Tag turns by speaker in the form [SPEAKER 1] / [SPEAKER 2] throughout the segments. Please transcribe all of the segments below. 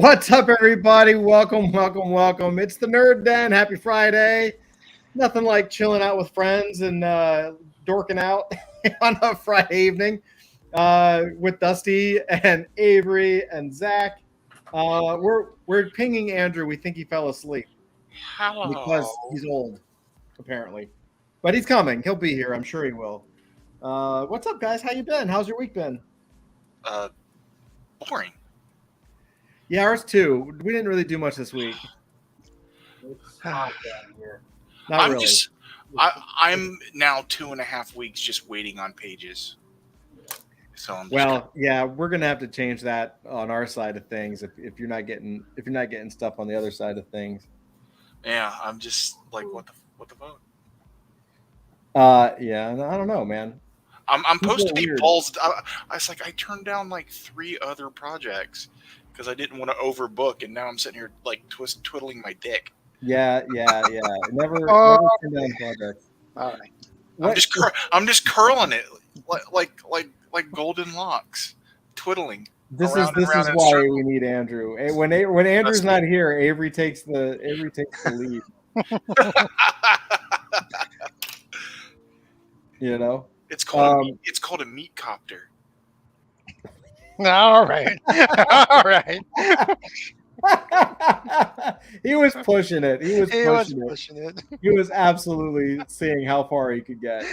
[SPEAKER 1] What's up, everybody? Welcome. It's the Nerd Den. Happy Friday. Nothing like chilling out with friends and dorking out on a Friday evening with Dusty and Avery and Zach. We're pinging Andrew. We think he fell asleep
[SPEAKER 2] Hello.
[SPEAKER 1] because he's old, apparently. But he's coming. He'll be here. I'm sure he will. What's up, guys? How you been? How's your week been?
[SPEAKER 2] Boring.
[SPEAKER 1] Yeah, ours too. We didn't really do much this week. It's hot down here. Not really.
[SPEAKER 2] I'm now 2.5 weeks just waiting on pages. So
[SPEAKER 1] yeah, we're gonna have to change that on our side of things if you're not getting stuff on the other side of things.
[SPEAKER 2] Yeah, I'm just like, what the fuck?
[SPEAKER 1] Yeah, I don't know, man.
[SPEAKER 2] I'm supposed to be balls. I was like, I turned down like 3 other projects because I didn't want to overbook, and now I'm sitting here like twiddling my dick.
[SPEAKER 1] Yeah. Never turn down projects.
[SPEAKER 2] All right. I'm just curling it like golden locks, twiddling.
[SPEAKER 1] This is why we need Andrew. When Andrew's not here, Avery takes the lead. You know,
[SPEAKER 2] it's called a meat copter.
[SPEAKER 3] All right. All right.
[SPEAKER 1] He was pushing it. He was
[SPEAKER 3] pushing it.
[SPEAKER 1] He was absolutely seeing how far he could get.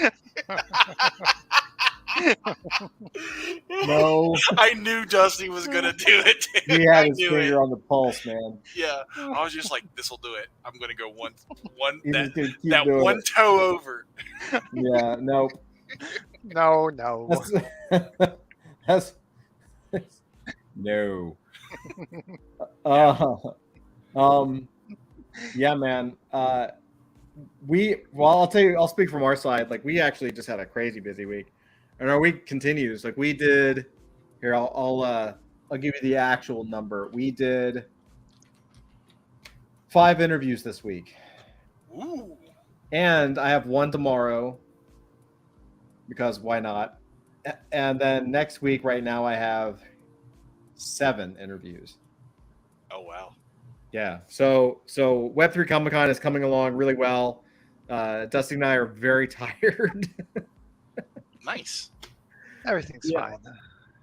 [SPEAKER 1] No.
[SPEAKER 2] I knew Dusty was going to do it.
[SPEAKER 1] He had his finger on the pulse, man.
[SPEAKER 2] Yeah. I was just like, this will do it. I'm going to go one
[SPEAKER 1] that
[SPEAKER 2] toe over.
[SPEAKER 1] Yeah, nope.
[SPEAKER 3] No.
[SPEAKER 1] That's no. Yeah, man. I'll tell you, I'll speak from our side. Like, we actually just had a crazy busy week, and our week continues. Like, we did here. I'll give you the actual number. We did 5 interviews this week.
[SPEAKER 2] Ooh.
[SPEAKER 1] And I have 1 tomorrow because why not? And then next week, right now, I have 7 interviews.
[SPEAKER 2] Oh, wow.
[SPEAKER 1] Yeah. So Web3 Comic-Con is coming along really well. Dusty and I are very tired.
[SPEAKER 2] Nice.
[SPEAKER 3] Everything's fine.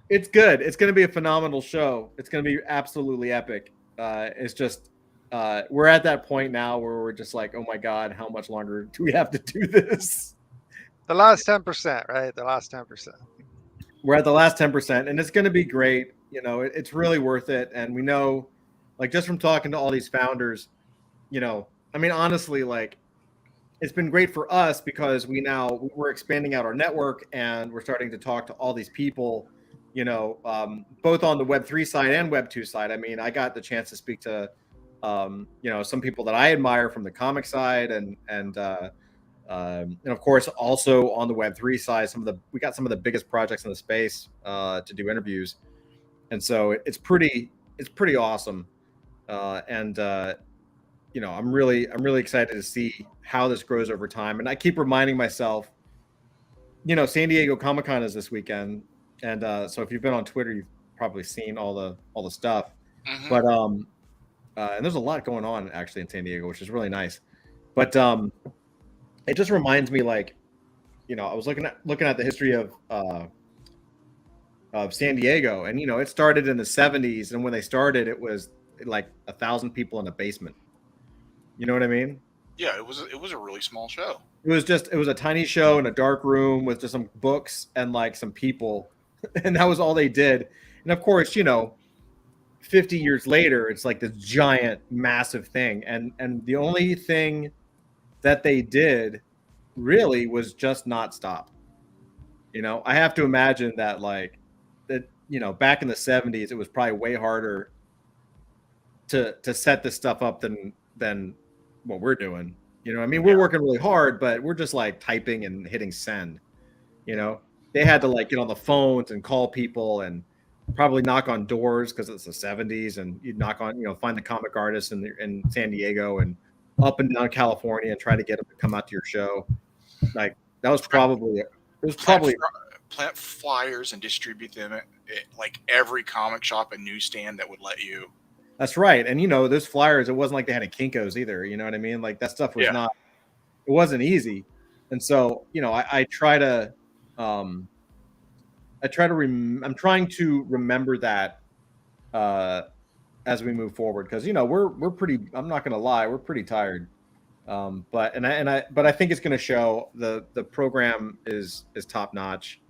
[SPEAKER 1] It's good. It's going to be a phenomenal show. It's going to be absolutely epic. It's just we're at that point now where we're just like, oh my God, how much longer do we have to do this?
[SPEAKER 3] The last 10%, right? The last 10%.
[SPEAKER 1] We're at the last 10%, and it's going to be great. You know, it's really worth it. And we know, like, just from talking to all these founders, you know, I mean, honestly, like, it's been great for us because we're expanding out our network and we're starting to talk to all these people, you know, both on the Web3 side and Web2 side. I mean, I got the chance to speak to, you know, some people that I admire from the comic side and of course, also on the Web3 side, we got some of the biggest projects in the space to do interviews. And so it's pretty awesome. You know, I'm really excited to see how this grows over time. And I keep reminding myself, you know, San Diego Comic-Con is this weekend. And so if you've been on Twitter, you've probably seen all the stuff.
[SPEAKER 2] Mm-hmm.
[SPEAKER 1] But and there's a lot going on actually in San Diego, which is really nice. But it just reminds me, like, you know, I was looking at the history of San Diego, and you know, it started in the 70s, and when they started, it was like 1,000 people in a basement. You know what I mean?
[SPEAKER 2] Yeah, it was a really small show.
[SPEAKER 1] It was a tiny show in a dark room with just some books and like some people, and that was all they did. And of course, you know, 50 years later, it's like this giant, massive thing, and the only thing that they did really was just not stop. You know, I have to imagine that, like, that, you know, back in the 70s, it was probably way harder to set this stuff up than what we're doing. You know, I mean, we're working really hard, but we're just like typing and hitting send. You know, they had to like get on the phones and call people and probably knock on doors because it's the 70s, and you'd knock on, you know, find the comic artists in San Diego and up and down California and try to get them to come out to your show. Like, that was probably
[SPEAKER 2] plant flyers and distribute them at like every comic shop and newsstand that would let you.
[SPEAKER 1] That's right. And those flyers, it wasn't like they had a Kinko's either. You know what I mean? Like that stuff was not. It wasn't easy. And so I try to I'm trying to remember that as we move forward, because we're pretty. I'm not gonna lie, we're pretty tired. But I think it's gonna show. The program is top notch.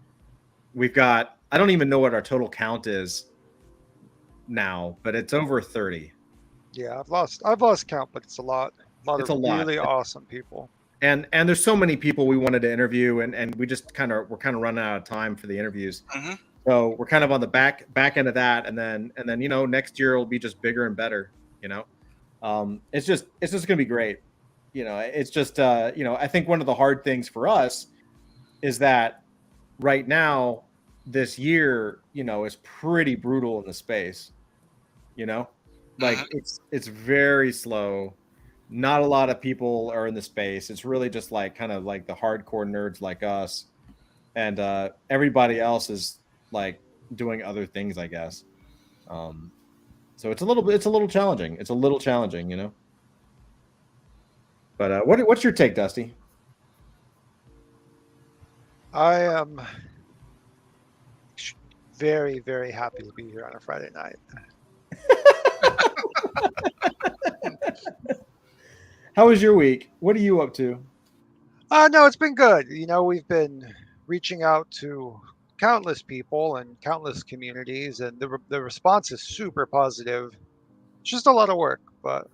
[SPEAKER 1] We've got, I don't even know what our total count is now, but it's over 30.
[SPEAKER 3] Yeah, I've lost count, but it's a lot.
[SPEAKER 1] It's a
[SPEAKER 3] Of
[SPEAKER 1] lot.
[SPEAKER 3] really awesome people.
[SPEAKER 1] And there's so many people we wanted to interview, and we just we're kind of running out of time for the interviews.
[SPEAKER 2] Mm-hmm.
[SPEAKER 1] So we're kind of on the back end of that, and then next year will be just bigger and better. It's just gonna be great. It's just I think one of the hard things for us is that right now this year is pretty brutal in the space. Like it's very slow. Not a lot of people are in the space. It's really just like kind of like the hardcore nerds like us, and everybody else is like doing other things, I guess. So it's a little challenging. It's a little challenging. But what's your take, Dusty?
[SPEAKER 3] I am very, very happy to be here on a Friday night.
[SPEAKER 1] How was your week? What are you up to?
[SPEAKER 3] No, it's been good. We've been reaching out to countless people and countless communities, and the response is super positive. It's just a lot of work, but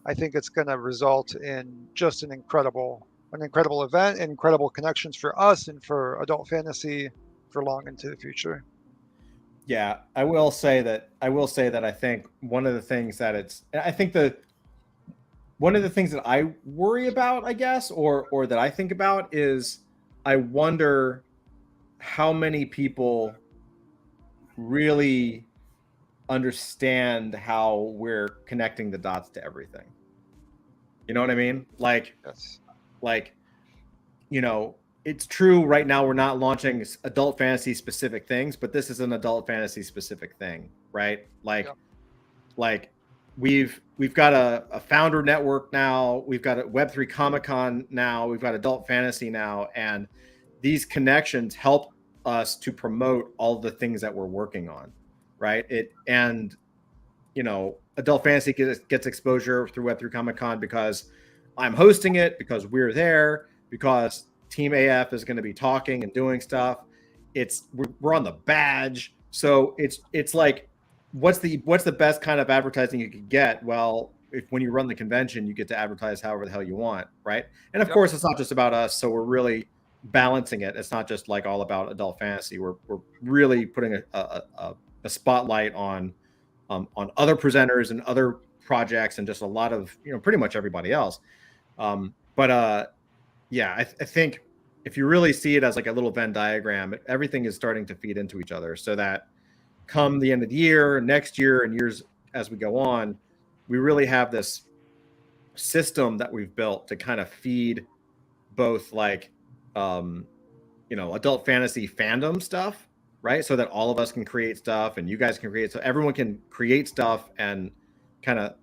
[SPEAKER 3] I think it's going to result in just an incredible event, and incredible connections for us and for adult fantasy for long into the future.
[SPEAKER 1] Yeah, I will say that I think one of the things that I worry about, I guess, or that I think about is I wonder how many people really understand how we're connecting the dots to everything. You know what I mean? Like,
[SPEAKER 3] Yes.
[SPEAKER 1] like, it's true right now we're not launching adult fantasy specific things, but this is an adult fantasy specific thing, right? Like we've got a founder network now, we've got a Web3 Comic-Con now, we've got adult fantasy now, and these connections help us to promote all the things that we're working on, right? Adult fantasy gets exposure through Web3 Comic-Con because I'm hosting it, because we're there, because Team AF is going to be talking and doing stuff. We're on the badge, so it's like, what's the best kind of advertising you could get? Well, when you run the convention, you get to advertise however the hell you want, right? And of course, it's not just about us, so we're really balancing it. It's not just like all about adult fantasy. We're really putting a spotlight on other presenters and other projects, and just a lot of pretty much everybody else. Yeah, I think if you really see it as like a little Venn diagram, everything is starting to feed into each other, so that come the end of the year, next year, and years as we go on, we really have this system that we've built to kind of feed both like adult fantasy fandom stuff, right? So that all of us can create stuff, and you guys can create, so everyone can create stuff and kind of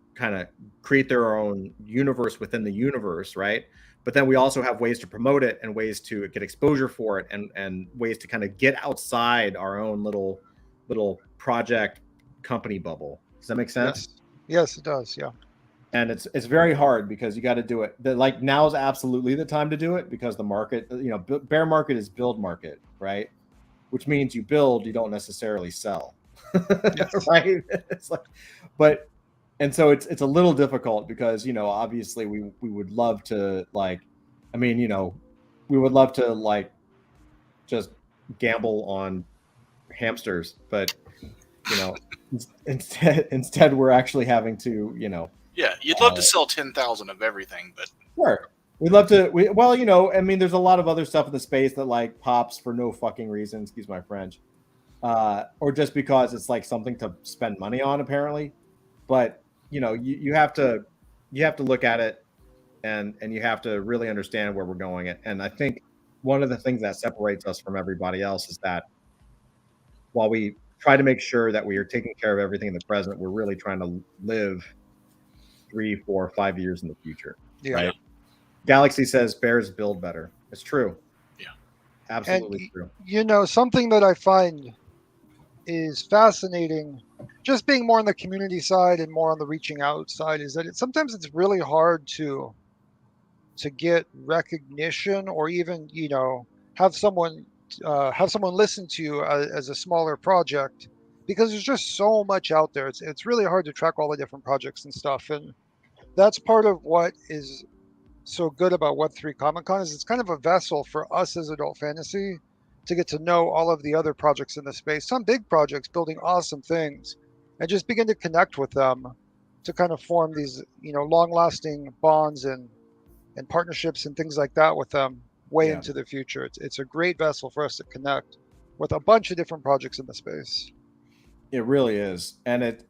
[SPEAKER 1] create their own universe within the universe, right? But then we also have ways to promote it, and ways to get exposure for it, and ways to kind of get outside our own little project company bubble. Does that make sense?
[SPEAKER 3] Yes, it does. Yeah.
[SPEAKER 1] And it's very hard, because you got to do it. Like, now is absolutely the time to do it, because the market, bear market is build market, right? Which means you build, you don't necessarily sell. Yes. Right? It's like, and so it's a little difficult, because obviously we would love to, like, we would love to, like, just gamble on hamsters, but instead we're actually having to
[SPEAKER 2] yeah, you'd love to sell 10,000 of everything, but
[SPEAKER 1] sure, we'd love to. There's a lot of other stuff in the space that like pops for no fucking reason, excuse my French, or just because it's like something to spend money on, apparently. But you have to look at it, and you have to really understand where we're going. And I think one of the things that separates us from everybody else is that while we try to make sure that we are taking care of everything in the present. We're really trying to live 3, 4, 5 years in the future.
[SPEAKER 3] Yeah.
[SPEAKER 1] Right. Galaxy says bears build better. It's true.
[SPEAKER 2] Yeah.
[SPEAKER 1] Absolutely
[SPEAKER 3] And,
[SPEAKER 1] true.
[SPEAKER 3] Something that I find is fascinating, just being more on the community side and more on the reaching out side, is that sometimes it's really hard to get recognition, or even have someone listen to you as a smaller project, because there's just so much out there. It's really hard to track all the different projects and stuff, and that's part of what is so good about Web3 Comic Con, is it's kind of a vessel for us as Adult Fantasy to get to know all of the other projects in the space, some big projects building awesome things, and just begin to connect with them to kind of form these long-lasting bonds and partnerships and things like that with them way into the future. It's a great vessel for us to connect with a bunch of different projects in the space.
[SPEAKER 1] It really is, and it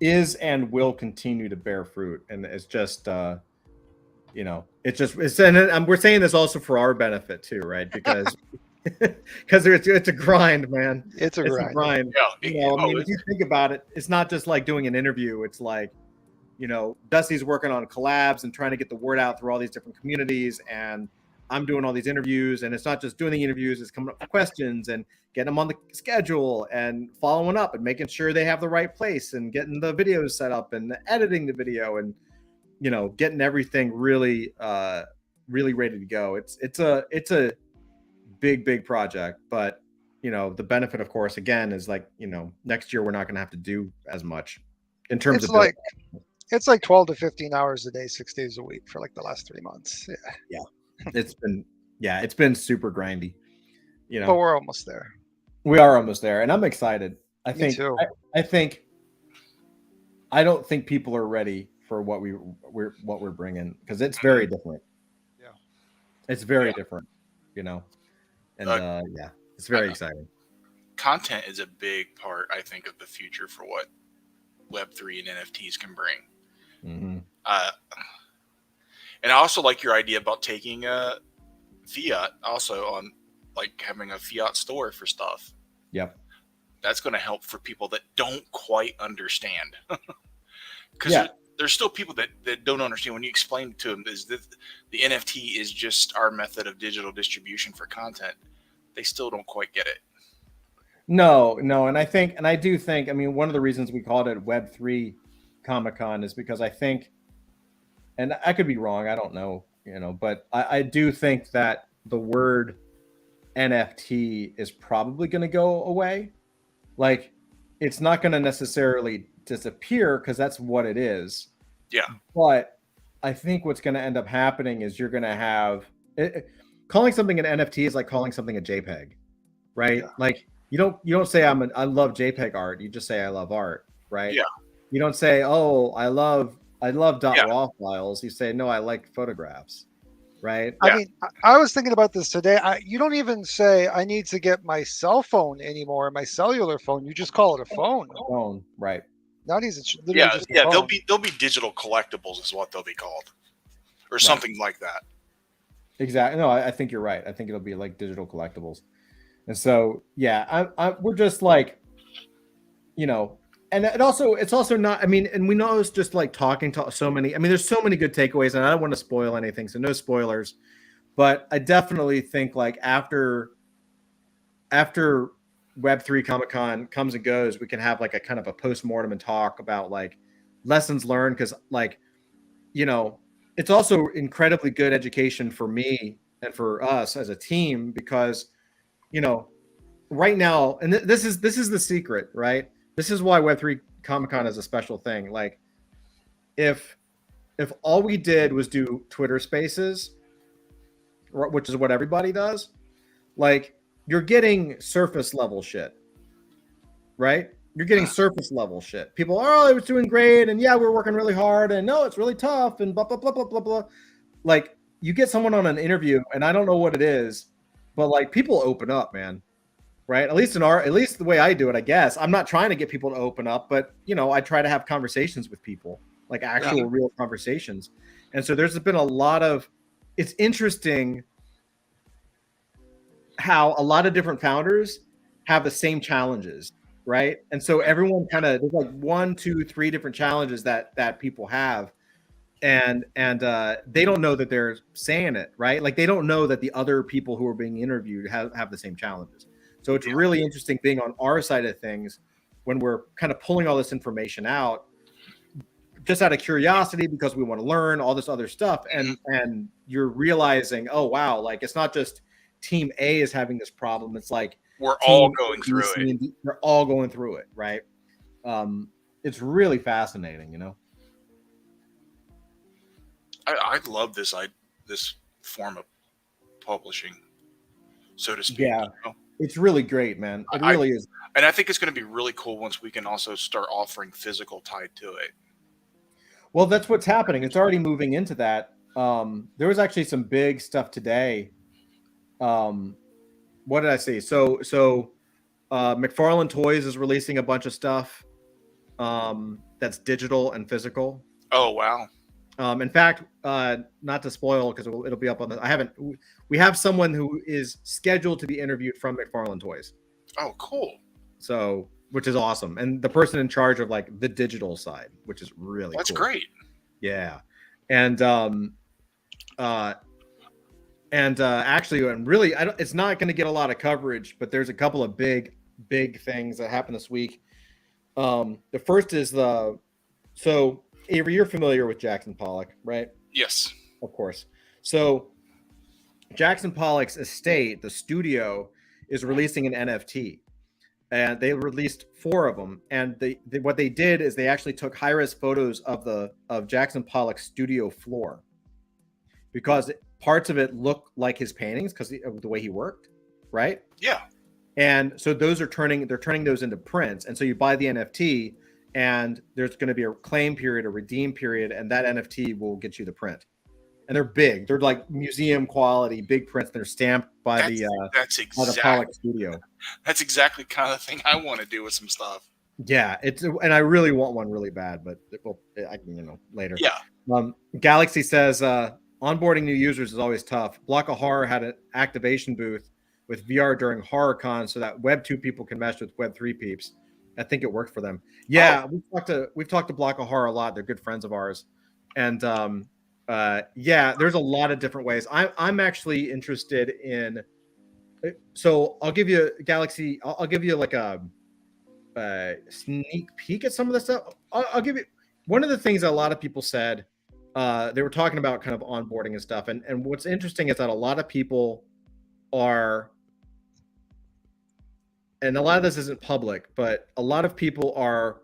[SPEAKER 1] is and will continue to bear fruit, and it's just and we're saying this also for our benefit too, right? Because it's a grind, man.
[SPEAKER 3] It's a grind.
[SPEAKER 2] Yeah.
[SPEAKER 1] If you think about it, it's not just like doing an interview. It's like, Dusty's working on collabs and trying to get the word out through all these different communities, and I'm doing all these interviews, and it's not just doing the interviews, it's coming up with questions and getting them on the schedule and following up and making sure they have the right place and getting the videos set up and editing the video and, getting everything really, really ready to go. It's a big project, but the benefit, of course, again, is like, next year we're not going to have to do as much in terms of
[SPEAKER 3] it's like 12 to 15 hours a day, 6 days a week for like the last 3 months.
[SPEAKER 1] Yeah. It's been super grindy,
[SPEAKER 3] but we're almost there.
[SPEAKER 1] We are almost there, and I'm excited.
[SPEAKER 3] Me too.
[SPEAKER 1] I don't think people are ready for what we're bringing, because it's very different.
[SPEAKER 3] Yeah,
[SPEAKER 1] it's very different, and it's very exciting.
[SPEAKER 2] Content is a big part, I think, of the future for what Web3 and NFTs can bring.
[SPEAKER 1] Mm-hmm.
[SPEAKER 2] And I also like your idea about taking fiat, also on like having a fiat store for stuff.
[SPEAKER 1] Yep.
[SPEAKER 2] That's going to help for people that don't quite understand. Because there's still people that don't understand when you explain to them is that the NFT is just our method of digital distribution for content. They still don't quite get it.
[SPEAKER 1] No. And I do think, one of the reasons we called it Web3 Comic-Con is because I think, and I could be wrong, I don't know, but I do think that the word NFT is probably going to go away. Like, it's not going to necessarily disappear, because that's what it is.
[SPEAKER 2] Yeah.
[SPEAKER 1] But I think what's going to end up happening is you're going to have calling something an NFT is like calling something a JPEG, right? Yeah. Like, you don't say I love JPEG art. You just say I love art, right?
[SPEAKER 2] Yeah.
[SPEAKER 1] You don't say, oh, I love .raw files. You say, no, I like photographs, right?
[SPEAKER 3] I was thinking about this today. You don't even say I need to get my cell phone anymore, my cellular phone. You just call it a phone.
[SPEAKER 1] Phone, right?
[SPEAKER 3] Not even.
[SPEAKER 2] They'll be digital collectibles is what they'll be called, or something like that. Exactly.
[SPEAKER 1] No, I think you're right. I think it'll be like digital collectibles, and so we're just like, and it's also not, and we know it's just like talking to so many, there's so many good takeaways, and I don't want to spoil anything, so no spoilers, but I definitely think like after Web3 Comic-Con comes and goes, we can have like a kind of a post-mortem and talk about like lessons learned, because like, it's also incredibly good education for me and for us as a team, because, right now, and this is the secret, right? This is why Web3 Comic-Con is a special thing. Like, if all we did was do Twitter Spaces, which is what everybody does, like, you're getting surface level shit, right? You're getting surface level shit. People are, oh, it was doing great, and yeah, we're working really hard, and no, it's really tough, and blah blah blah blah blah blah. Like, you get someone on an interview, and I don't know what it is, but like, people open up, man. Right? At least the way I do it, I guess. I'm not trying to get people to open up, but I try to have conversations with people, like actual real conversations. And so there's been a lot of, it's interesting how a lot of different founders have the same challenges, right? And so everyone kind of, there's like 1, 2, 3 different challenges that people have, and they don't know that they're saying it, right? Like they don't know that the other people who are being interviewed have the same challenges. So it's a really interesting thing on our side of things when we're kind of pulling all this information out just out of curiosity, because we want to learn all this other stuff, and you're realizing, oh wow, like it's not just team A is having this problem, it's like
[SPEAKER 2] we're all going through it.
[SPEAKER 1] We're all going through it, right? It's really fascinating, you know.
[SPEAKER 2] I love this form of publishing, so to speak.
[SPEAKER 1] Yeah,
[SPEAKER 2] you know?
[SPEAKER 1] It's really great, man. It really is.
[SPEAKER 2] And I think it's going to be really cool once we can also start offering physical tied to it.
[SPEAKER 1] Well, that's what's happening. It's already moving into that. There was actually some big stuff today. What did I see? So McFarlane Toys is releasing a bunch of stuff that's digital and physical.
[SPEAKER 2] Oh, wow.
[SPEAKER 1] In fact, not to spoil, because it'll be up on the. We have someone who is scheduled to be interviewed from McFarlane Toys.
[SPEAKER 2] Oh, cool.
[SPEAKER 1] So, which is awesome, and the person in charge of like the digital side, which is really
[SPEAKER 2] that's
[SPEAKER 1] cool.
[SPEAKER 2] Great.
[SPEAKER 1] Yeah, and actually, and really, it's not going to get a lot of coverage, but there's a couple of big things that happened this week. The first is so Avery, you're familiar with Jackson Pollock, right?
[SPEAKER 2] Yes,
[SPEAKER 1] of course. So Jackson Pollock's estate, the studio, is releasing an NFT, and they released 4 of them. And what they did is they actually took high-res photos of Jackson Pollock's studio floor, because parts of it look like his paintings because of the way he worked, right?
[SPEAKER 2] Yeah.
[SPEAKER 1] And so they're turning those into prints. And so you buy the NFT, and there's going to be a claim period, a redeem period, and that NFT will get you the print. And they're big. They're like museum quality, big prints. They're stamped by the Pollock studio.
[SPEAKER 2] That's exactly the kind of thing I want to do with some stuff.
[SPEAKER 1] Yeah, and I really want one really bad, but I can, later.
[SPEAKER 2] Yeah.
[SPEAKER 1] Galaxy says onboarding new users is always tough. Block of Horror had an activation booth with VR during HorrorCon so that Web 2 people can mesh with Web 3 peeps. I think it worked for them. Yeah, we've talked to Block of Horror a lot. They're good friends of ours, and yeah, there's a lot of different ways. I'm actually interested in. So I'll give you Galaxy. I'll give you like a sneak peek at some of the stuff. I'll give you one of the things that a lot of people said. They were talking about kind of onboarding and stuff, and what's interesting is that a lot of people are. And a lot of this isn't public, but a lot of people are,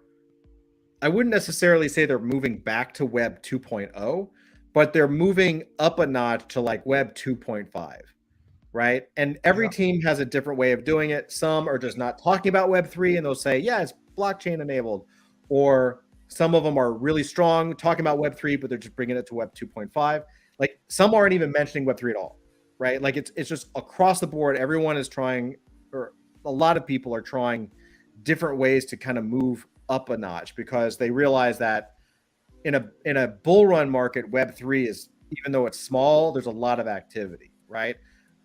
[SPEAKER 1] I wouldn't necessarily say they're moving back to Web 2.0, but they're moving up a notch to like Web 2.5, right? And every team has a different way of doing it. Some are just not talking about Web 3, and they'll say, yeah, it's blockchain enabled. Or some of them are really strong talking about Web 3, but they're just bringing it to Web 2.5. Like some aren't even mentioning Web 3 at all, right? Like it's just across the board. Everyone is trying, or a lot of people are trying different ways to kind of move up a notch, because they realize that in a bull run market, Web3 is, even though it's small, there's a lot of activity, right?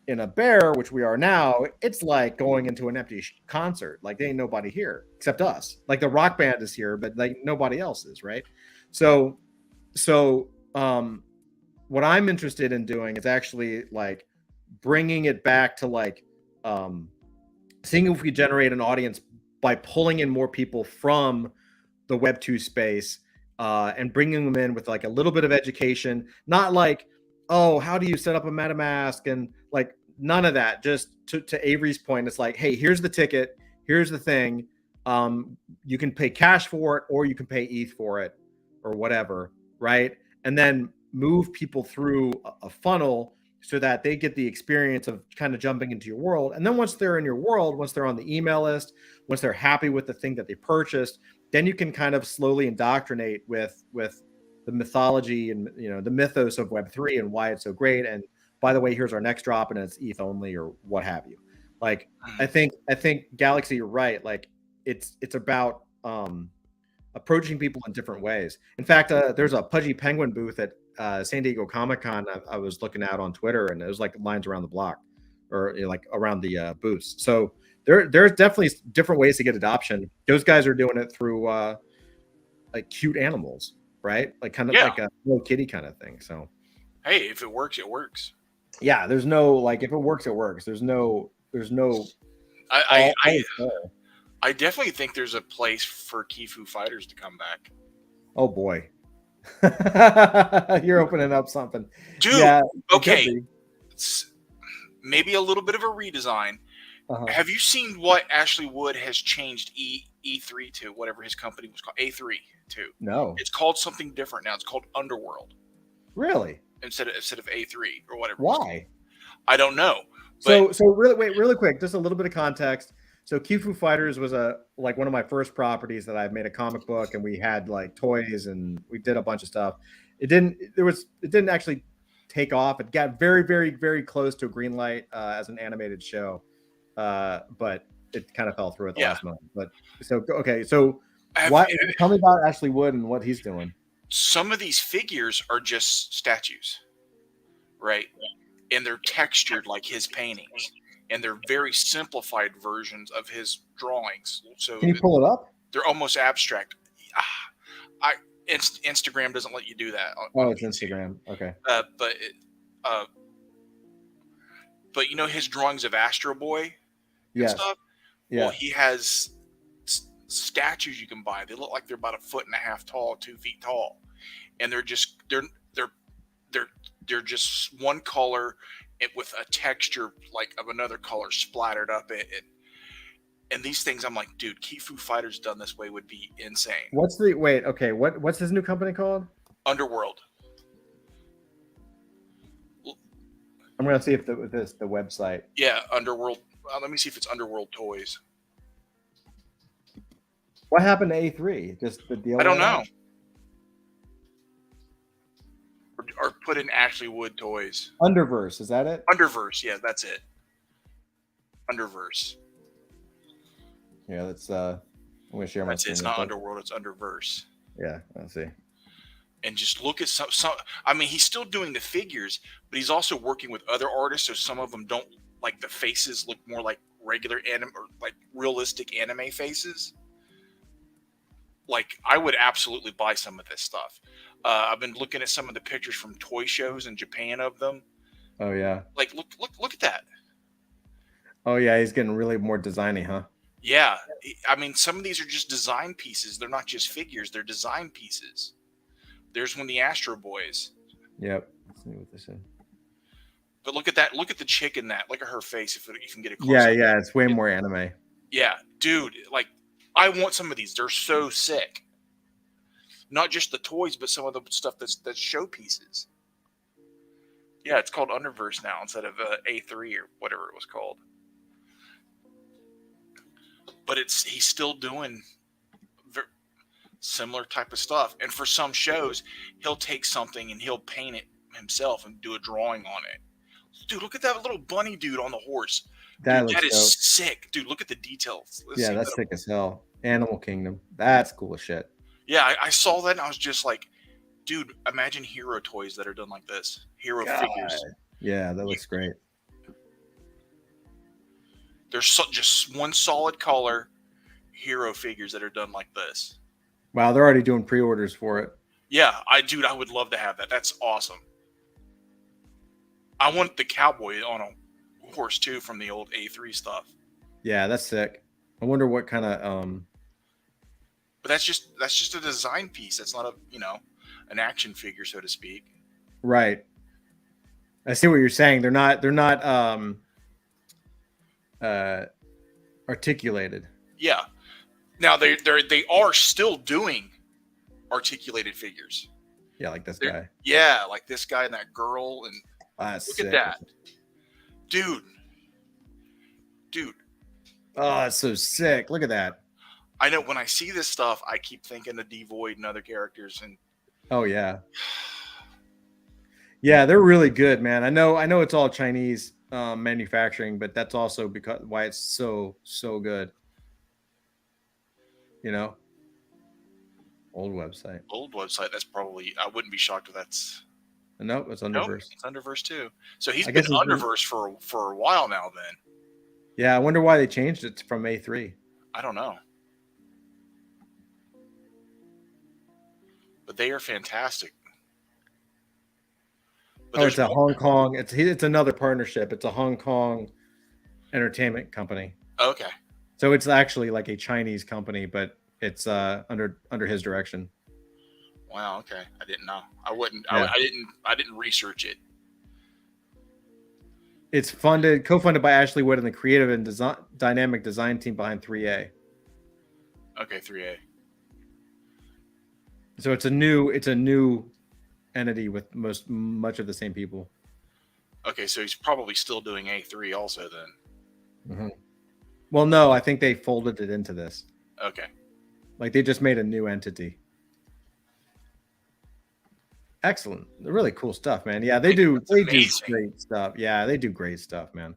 [SPEAKER 1] In a bear, which we are now, it's like going into an empty concert. Like there ain't nobody here except us. Like the rock band is here, but like nobody else is, right? So what I'm interested in doing is actually like bringing it back to like seeing if we could generate an audience by pulling in more people from the Web 2 space and bringing them in with like a little bit of education, not like, oh, how do you set up a MetaMask, and like none of that. Just to Avery's point, it's like, hey, here's the ticket, here's the thing. You can pay cash for it, or you can pay ETH for it, or whatever, right? And then move people through a funnel so that they get the experience of kind of jumping into your world. And then once they're in your world, once they're on the email list, once they're happy with the thing that they purchased, then you can kind of slowly indoctrinate with the mythology and the mythos of Web3 and why it's so great. And by the way, here's our next drop, and it's ETH only, or what have you. Like I think Galaxy, you're right. Like it's about approaching people in different ways. In fact, there's a Pudgy Penguin booth at San Diego Comic-Con I was looking at on Twitter, and it was like lines around the block, or like around the booths. So There's definitely different ways to get adoption. Those guys are doing it through like cute animals, right? Like kind of like a little kitty kind of thing. So
[SPEAKER 2] hey, if it works, it works.
[SPEAKER 1] Yeah, there's no like if it works, it works. There's no
[SPEAKER 2] I definitely think there's a place for Kifu fighters to come back.
[SPEAKER 1] Oh boy. You're opening up something.
[SPEAKER 2] Dude,
[SPEAKER 1] yeah,
[SPEAKER 2] okay. Maybe a little bit of a redesign. Have you seen what Ashley Wood has changed E3 to, whatever his company was called? A3 to?
[SPEAKER 1] No.
[SPEAKER 2] It's called something different now. It's called Underworld.
[SPEAKER 1] Really?
[SPEAKER 2] Instead of A3 or whatever.
[SPEAKER 1] Why?
[SPEAKER 2] I don't know.
[SPEAKER 1] So really quick, just a little bit of context. So Kifu Fighters was one of my first properties that I made a comic book, and we had like toys and we did a bunch of stuff. It didn't actually take off. It got very, very, very close to a green light as an animated show, but it kind of fell through at the last moment. But so tell me about Ashley Wood and what he's doing.
[SPEAKER 2] Some of these figures are just statues, right? And they're textured like his paintings. And they're very simplified versions of his drawings. So
[SPEAKER 1] can you pull it up?
[SPEAKER 2] They're almost abstract. Instagram doesn't let you do that.
[SPEAKER 1] It's Instagram. Okay.
[SPEAKER 2] But you know his drawings of Astro Boy and stuff?
[SPEAKER 1] Yeah.
[SPEAKER 2] Well, he has statues you can buy. They look like they're about 1.5 feet tall, 2 feet tall. And they're just one color with a texture like of another color splattered up it. And these things, I'm like, dude, Kifu Fighters done this way would be insane.
[SPEAKER 1] What's his new company called?
[SPEAKER 2] Underworld.
[SPEAKER 1] I'm gonna see if the website.
[SPEAKER 2] Yeah, Underworld. Let me see if it's Underworld Toys.
[SPEAKER 1] What happened to A3? Just the deal?
[SPEAKER 2] I don't know. Or put in Ashley Wood Toys.
[SPEAKER 1] Underverse, is that it?
[SPEAKER 2] Underverse, yeah, that's it. Underverse.
[SPEAKER 1] Yeah, that's I'm gonna share my screen.
[SPEAKER 2] It's not Underworld, it's Underverse.
[SPEAKER 1] Yeah, let's see.
[SPEAKER 2] And just look at some. I mean, he's still doing the figures, but he's also working with other artists. So some of them don't like the faces look more like regular anime or like realistic anime faces. Like I would absolutely buy some of this stuff. I've been looking at some of the pictures from toy shows in Japan of them.
[SPEAKER 1] Oh yeah.
[SPEAKER 2] Like look at that.
[SPEAKER 1] Oh yeah, he's getting really more designy, huh?
[SPEAKER 2] Yeah, I mean, some of these are just design pieces. They're not just figures; they're design pieces. There's one of the Astro Boys.
[SPEAKER 1] Yep. Let's see what this is.
[SPEAKER 2] But look at that. Look at the chick in that. Look at her face. If you can get a close.
[SPEAKER 1] Yeah, it's way more anime.
[SPEAKER 2] Yeah, dude. Like, I want some of these. They're so sick. Not just the toys, but some of the stuff that's showpieces. Yeah, it's called Underverse now instead of A3 or whatever it was called. But he's still doing similar type of stuff. And for some shows, he'll take something and he'll paint it himself and do a drawing on it. Dude, look at that little bunny dude on the horse. That is sick. Dude, look at the details.
[SPEAKER 1] That's sick as hell. Animal Kingdom. That's cool as shit.
[SPEAKER 2] Yeah, I saw that and I was just like, dude, imagine hero toys that are done like this. Hero figures.
[SPEAKER 1] Yeah, that looks great.
[SPEAKER 2] There's just one solid color hero figures that are done like this.
[SPEAKER 1] Wow, they're already doing pre-orders for it.
[SPEAKER 2] Yeah, I would love to have that. That's awesome. I want the cowboy on a horse too from the old A3 stuff.
[SPEAKER 1] Yeah, that's sick. I wonder what kind of
[SPEAKER 2] But that's just a design piece. That's not an action figure, so to speak.
[SPEAKER 1] Right. I see what you're saying. They're not articulated.
[SPEAKER 2] Yeah. Now they are still doing articulated figures.
[SPEAKER 1] Yeah, like this guy.
[SPEAKER 2] Yeah, like this guy and that girl, and look at that, dude.
[SPEAKER 1] Oh, that's so sick. Look at that.
[SPEAKER 2] I know when I see this stuff, I keep thinking of D-Void and other characters, and
[SPEAKER 1] oh yeah, yeah, they're really good, man. I know it's all Chinese manufacturing, but that's also because why it's so good. You know, old website.
[SPEAKER 2] That's probably. I wouldn't be shocked if that's.
[SPEAKER 1] Nope, it's Underverse.
[SPEAKER 2] It's Underverse too. So he's been Underverse for a while now. Then.
[SPEAKER 1] Yeah, I wonder why they changed it from A3.
[SPEAKER 2] I don't know. But they are fantastic. But
[SPEAKER 1] It's a Hong Kong. It's another partnership. It's a Hong Kong entertainment company.
[SPEAKER 2] Okay.
[SPEAKER 1] So it's actually like a Chinese company, but it's under his direction.
[SPEAKER 2] Wow. Okay. I didn't know. I wouldn't.
[SPEAKER 1] Yeah.
[SPEAKER 2] I didn't research it.
[SPEAKER 1] It's co-funded by Ashley Wood and the creative and dynamic design team behind 3A.
[SPEAKER 2] Okay, 3A.
[SPEAKER 1] So it's a new entity with much of the same people.
[SPEAKER 2] Okay, so he's probably still doing A3 also then.
[SPEAKER 1] Mm-hmm. Well, no, I think they folded it into this.
[SPEAKER 2] Okay.
[SPEAKER 1] Like they just made a new entity. Excellent. Really cool stuff, man. Yeah, they do great stuff. Yeah, they do great stuff, man.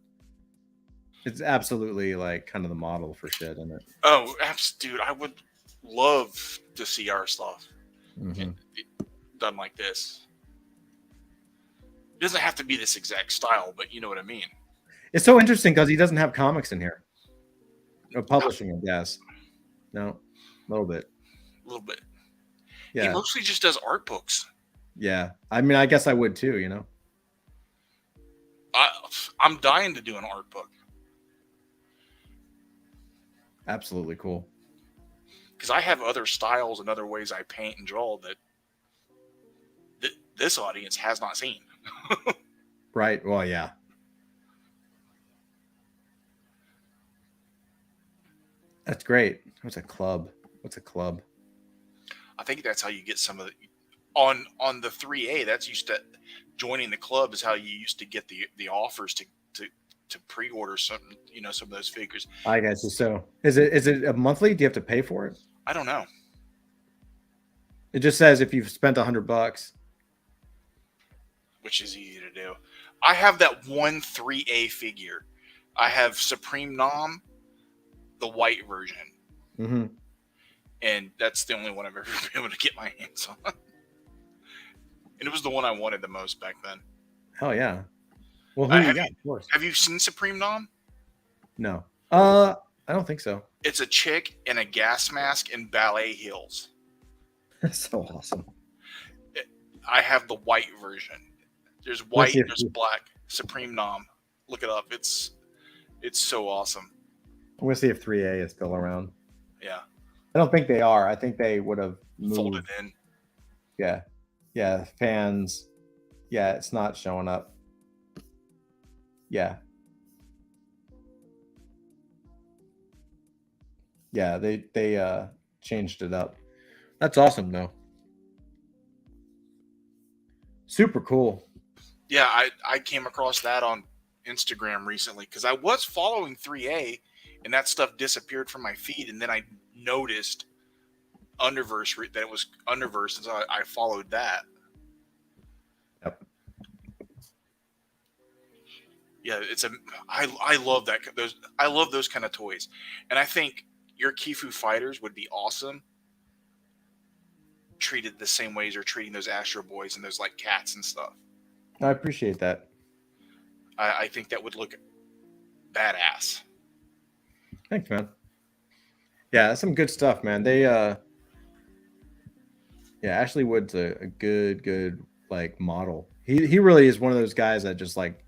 [SPEAKER 1] It's absolutely like kind of the model for shit, isn't it?
[SPEAKER 2] Oh, dude, I would love to see our stuff done like this. It doesn't have to be this exact style, but you know what I mean.
[SPEAKER 1] It's so interesting because he doesn't have comics in here. No publishing, I guess. No, a little bit.
[SPEAKER 2] A little bit.
[SPEAKER 1] Yeah.
[SPEAKER 2] He mostly just does art books.
[SPEAKER 1] Yeah. I mean, I guess I would too, you know.
[SPEAKER 2] I'm dying to do an art book.
[SPEAKER 1] Absolutely cool.
[SPEAKER 2] Because I have other styles and other ways I paint and draw that this audience has not seen.
[SPEAKER 1] Right. Well, yeah. That's great. What's a club?
[SPEAKER 2] I think that's how you get some of the on the 3A. That's used to joining the club is how you used to get the offers to pre-order something. You know, some of those figures.
[SPEAKER 1] I guess so. Is it a monthly? Do you have to pay for it?
[SPEAKER 2] I don't know.
[SPEAKER 1] It just says if you've spent $100,
[SPEAKER 2] which is easy to do. I have that one 3A figure. I have Supreme Nom, the white version.
[SPEAKER 1] Mm-hmm.
[SPEAKER 2] And that's the only one I've ever been able to get my hands on. And it was the one I wanted the most back then.
[SPEAKER 1] Hell yeah. Well, of course.
[SPEAKER 2] Have you seen Supreme Nom?
[SPEAKER 1] No. I don't think so.
[SPEAKER 2] It's a chick in a gas mask and ballet heels.
[SPEAKER 1] That's so awesome.
[SPEAKER 2] I have the white version. There's white, there's black. Supreme Nom. Look it up. It's so awesome.
[SPEAKER 1] I'm gonna see if 3A is still around.
[SPEAKER 2] Yeah.
[SPEAKER 1] I don't think they are. I think they would have
[SPEAKER 2] folded in.
[SPEAKER 1] Yeah. Yeah. Fans. Yeah, it's not showing up. Yeah. Yeah, they changed it up. That's awesome though. Super cool.
[SPEAKER 2] Yeah, I came across that on Instagram recently because I was following 3A and that stuff disappeared from my feed, and then I noticed Underverse that it was Underverse, and so I followed that.
[SPEAKER 1] Yep.
[SPEAKER 2] Yeah, I love that. I love those kind of toys, and I think your Kifu fighters would be awesome. Treated the same way as you're treating those Astro Boys and those like cats and stuff.
[SPEAKER 1] I appreciate that.
[SPEAKER 2] I think that would look badass.
[SPEAKER 1] Thanks, man. Yeah, that's some good stuff, man. They yeah, Ashley Wood's a good like model. He really is one of those guys that just like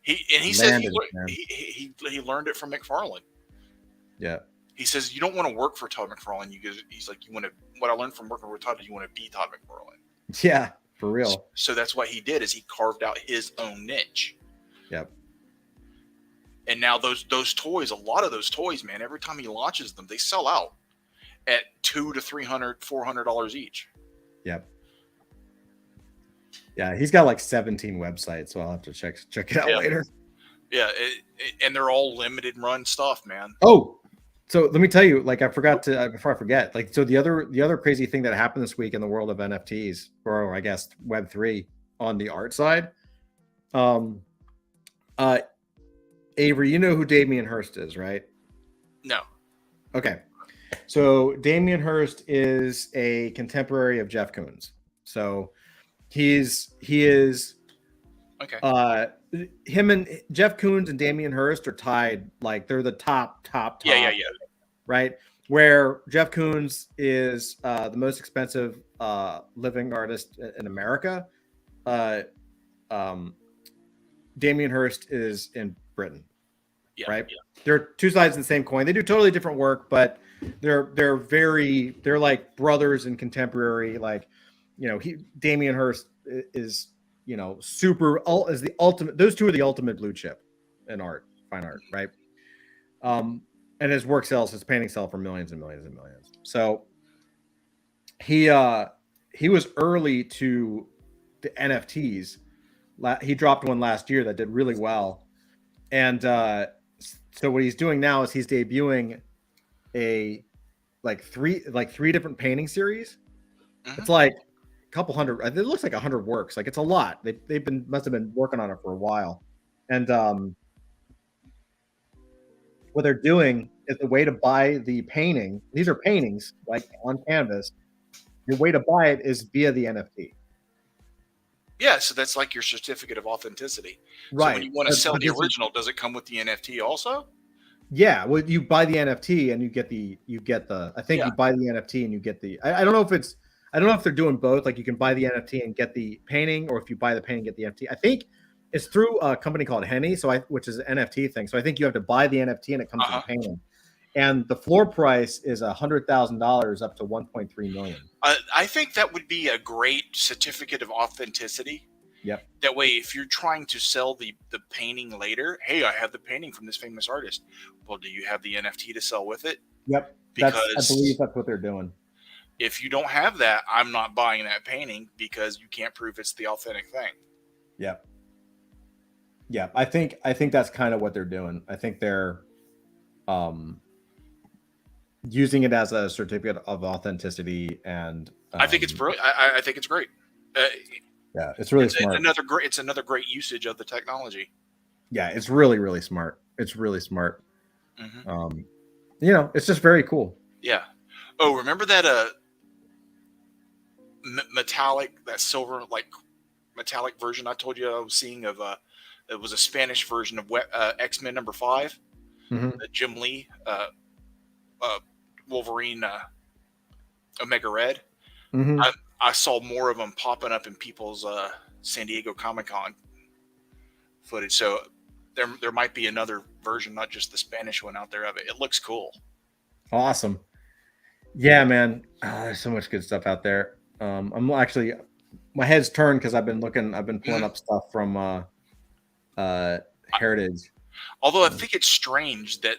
[SPEAKER 2] he said he learned it from McFarlane.
[SPEAKER 1] Yeah.
[SPEAKER 2] He says you don't want to work for Todd McFarlane. He's like, you want to. What I learned from working with Todd is you want to be Todd McFarlane.
[SPEAKER 1] Yeah, for real.
[SPEAKER 2] So that's what he did. Is he carved out his own niche.
[SPEAKER 1] Yep.
[SPEAKER 2] And now those toys, a lot of those toys, man. Every time he launches them, they sell out at $200 to $300, $400 each.
[SPEAKER 1] Yep. Yeah, he's got like 17 websites, so I'll have to check it out later.
[SPEAKER 2] Yeah, and they're all limited run stuff, man.
[SPEAKER 1] Oh. So let me tell you, like I forgot to before I forget, like so the other crazy thing that happened this week in the world of NFTs, or I guess Web3 on the art side, Avery, you know who Damien Hirst is, right?
[SPEAKER 2] No.
[SPEAKER 1] Okay. So Damien Hirst is a contemporary of Jeff Koons. So he is
[SPEAKER 2] Okay.
[SPEAKER 1] Him and Jeff Koons and Damien Hirst are tied. Like they're the top.
[SPEAKER 2] Yeah.
[SPEAKER 1] Right? Where Jeff Koons is the most expensive living artist in America. Damien Hirst is in Britain.
[SPEAKER 2] Yeah.
[SPEAKER 1] Right?
[SPEAKER 2] Yeah.
[SPEAKER 1] They're two sides of the same coin. They do totally different work, but they're like brothers and contemporary. Like, Damien Hirst is is the ultimate. Those two are the ultimate blue chip in fine art, right? And his work his paintings sell for millions and millions and millions. So he was early to the NFTs. He dropped one last year that did really well, and so what he's doing now is he's debuting a three different painting series.
[SPEAKER 2] Mm-hmm.
[SPEAKER 1] It's like a couple hundred. It looks like 100 works. Like it's a lot. They've must have been working on it for a while, and what they're doing is the way to buy the painting. These are paintings like on canvas. The way to buy it is via the NFT.
[SPEAKER 2] Yeah, so that's like your certificate of authenticity.
[SPEAKER 1] Right.
[SPEAKER 2] So when you want to sell the original, does it come with the NFT also?
[SPEAKER 1] Yeah, well, you buy the NFT and you get the. I think you buy the NFT and you get the. I don't know if they're doing both. Like you can buy the NFT and get the painting, or if you buy the painting, get the NFT. I think it's through a company called Henny, which is an NFT thing. So I think you have to buy the NFT and it comes with the painting. And the floor price is $100,000 up to 1.3 million.
[SPEAKER 2] I think that would be a great certificate of authenticity.
[SPEAKER 1] Yep.
[SPEAKER 2] That way, if you're trying to sell the painting later, hey, I have the painting from this famous artist. Well, do you have the NFT to sell with it?
[SPEAKER 1] Yep. Because I believe that's what they're doing.
[SPEAKER 2] If you don't have that, I'm not buying that painting because you can't prove it's the authentic thing.
[SPEAKER 1] Yep. Yeah, I think that's kind of what they're doing. I think they're using it as a certificate of authenticity, and
[SPEAKER 2] I think it's brilliant. I think it's great.
[SPEAKER 1] Yeah, it's really smart.
[SPEAKER 2] It's another great usage of the technology.
[SPEAKER 1] Yeah, it's really, really smart. It's really smart.
[SPEAKER 2] Mm-hmm.
[SPEAKER 1] It's just very cool.
[SPEAKER 2] Yeah. Oh, remember that metallic, that silver metallic version I told you I was seeing of it was a Spanish version of X-Men #5,
[SPEAKER 1] mm-hmm.
[SPEAKER 2] Jim Lee, Wolverine, Omega Red.
[SPEAKER 1] Mm-hmm.
[SPEAKER 2] I saw more of them popping up in people's San Diego Comic-Con footage. So there might be another version, not just the Spanish one out there of it. It looks cool.
[SPEAKER 1] Awesome. Yeah, man. There's so much good stuff out there. I'm actually, my head's turned because I've been pulling up stuff from Heritage.
[SPEAKER 2] Although I think it's strange that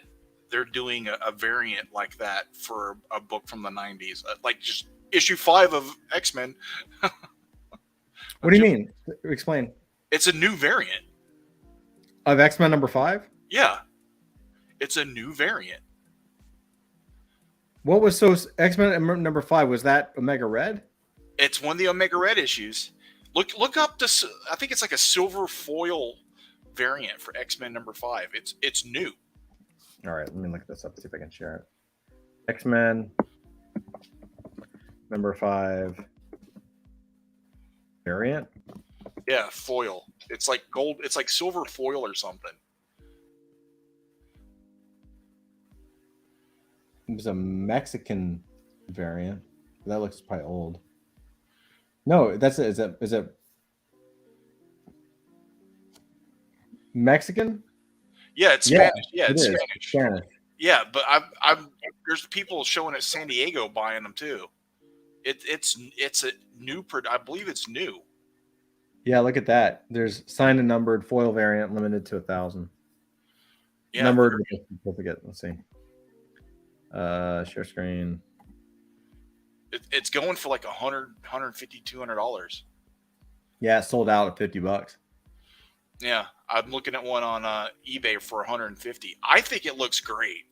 [SPEAKER 2] they're doing a variant like that for a book from the 90s, like just issue 5 of X-Men.
[SPEAKER 1] What do you mean? Explain.
[SPEAKER 2] It's a new variant
[SPEAKER 1] of X-Men #5.
[SPEAKER 2] Yeah, it's a new variant.
[SPEAKER 1] What was X-Men #5? Was that Omega Red?
[SPEAKER 2] It's one of the Omega Red issues. Look up this. I think it's like a silver foil variant for X-Men #5. It's new.
[SPEAKER 1] All right, let me look this up, see if I can share it. X-Men #5 variant.
[SPEAKER 2] Yeah, foil. It's like gold. It's like silver foil or something.
[SPEAKER 1] It was a Mexican variant. That looks probably old. No, is it Mexican?
[SPEAKER 2] Yeah, it's Spanish. Yeah, it's
[SPEAKER 1] Spanish.
[SPEAKER 2] Yeah, but there's people showing at San Diego buying them too. It's a new. I believe it's new.
[SPEAKER 1] Yeah, look at that. There's signed and numbered foil variant, limited to 1,000. Yeah, numbered with a certificate. Let's see. Share screen.
[SPEAKER 2] It's going for like $100, $150, $200.
[SPEAKER 1] Yeah, it sold out at $50.
[SPEAKER 2] Yeah, I'm looking at one on eBay for $150. I think it looks great.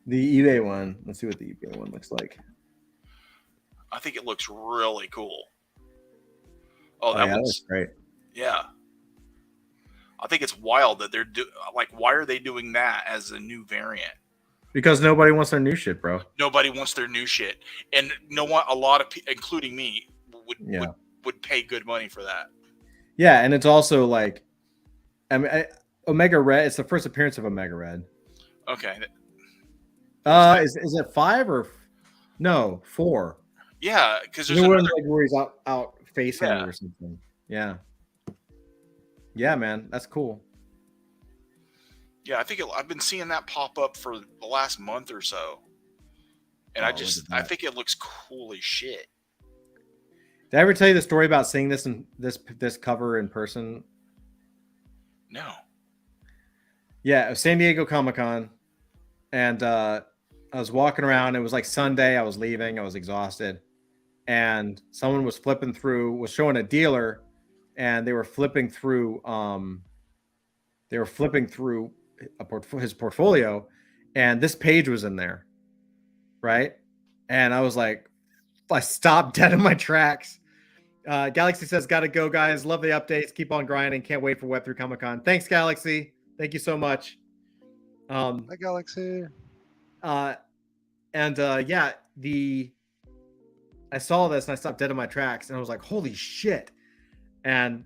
[SPEAKER 1] The eBay one. Let's see what the eBay one looks like.
[SPEAKER 2] I think it looks really cool. Oh, that looks
[SPEAKER 1] great.
[SPEAKER 2] Yeah. I think it's wild that they're why are they doing that as a new variant?
[SPEAKER 1] Because nobody wants their new shit, bro.
[SPEAKER 2] Nobody wants their new shit. And a lot of people, including me, would pay good money for that.
[SPEAKER 1] Yeah, and it's also like, I mean, Omega Red. It's the first appearance of Omega Red.
[SPEAKER 2] Okay.
[SPEAKER 1] Is it 5 or no 4?
[SPEAKER 2] Yeah, because
[SPEAKER 1] The
[SPEAKER 2] there's
[SPEAKER 1] one
[SPEAKER 2] another.
[SPEAKER 1] like where he's out facing
[SPEAKER 2] Yeah.
[SPEAKER 1] or something. Yeah. Yeah, man, that's cool.
[SPEAKER 2] Yeah, I've been seeing that pop up for the last month or so, and
[SPEAKER 1] Oh,
[SPEAKER 2] I think it looks cool as shit.
[SPEAKER 1] Did I ever tell you the story about seeing this cover in person?
[SPEAKER 2] No.
[SPEAKER 1] Yeah, it was San Diego Comic-Con, and I was walking around. It was like Sunday. I was leaving. I was exhausted, and someone was showing a dealer, and they were flipping through. They were flipping through his portfolio, and this page was in there, right? And I was like, I stopped dead in my tracks. Galaxy says, "Gotta go, guys. Love the updates. Keep on grinding. Can't wait for Web3 Comic Con." Thanks, Galaxy. Thank you so much.
[SPEAKER 3] Hi, Galaxy.
[SPEAKER 1] Yeah, I saw this and I stopped dead in my tracks, and I was like, "Holy shit!" And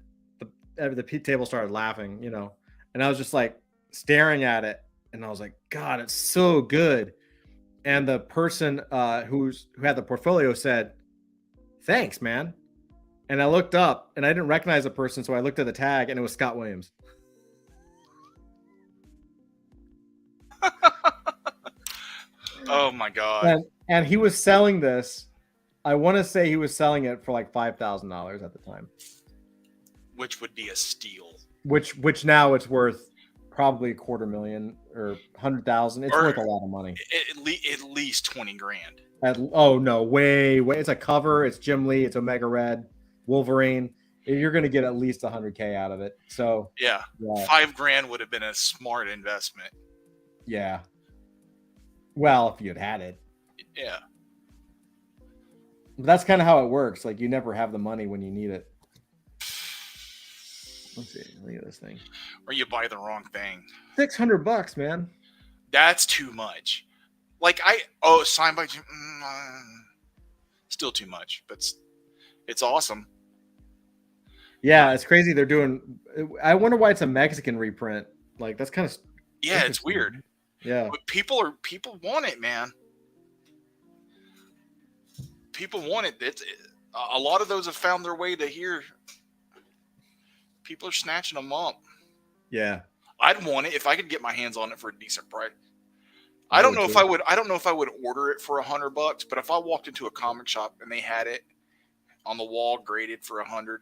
[SPEAKER 1] the table started laughing, and I was just like staring at it, and I was like, "God, it's so good." And the person who had the portfolio said, "Thanks, man." And I looked up and I didn't recognize the person, so I looked at the tag and it was Scott Williams.
[SPEAKER 2] Oh my god!
[SPEAKER 1] And he was selling this. I want to say he was selling it for like $5,000 at the time,
[SPEAKER 2] Which would be a steal.
[SPEAKER 1] Which now it's worth probably $250,000 or $100,000. It's worth a lot of money.
[SPEAKER 2] At least 20 grand.
[SPEAKER 1] Oh no, way! It's a cover. It's Jim Lee. It's Omega Red, Wolverine. You're going to get at least $100K out of it. So
[SPEAKER 2] yeah, $5,000 would have been a smart investment.
[SPEAKER 1] Yeah. Well, if you had it.
[SPEAKER 2] Yeah.
[SPEAKER 1] But that's kind of how it works. Like, you never have the money when you need it. Let's see. Look at this thing.
[SPEAKER 2] Or you buy the wrong thing.
[SPEAKER 1] $600, man.
[SPEAKER 2] That's too much. Like signed by Jim. Still too much, but it's awesome.
[SPEAKER 1] Yeah, it's crazy. They're doing. I wonder why it's a Mexican reprint. Like, that's kind of.
[SPEAKER 2] Yeah, it's weird.
[SPEAKER 1] Yeah,
[SPEAKER 2] but people want it, man. People want it. A lot of those have found their way to here. People are snatching them up.
[SPEAKER 1] Yeah,
[SPEAKER 2] I'd want it if I could get my hands on it for a decent price. I don't know if I would order it for $100, but if I walked into a comic shop and they had it on the wall graded for $100,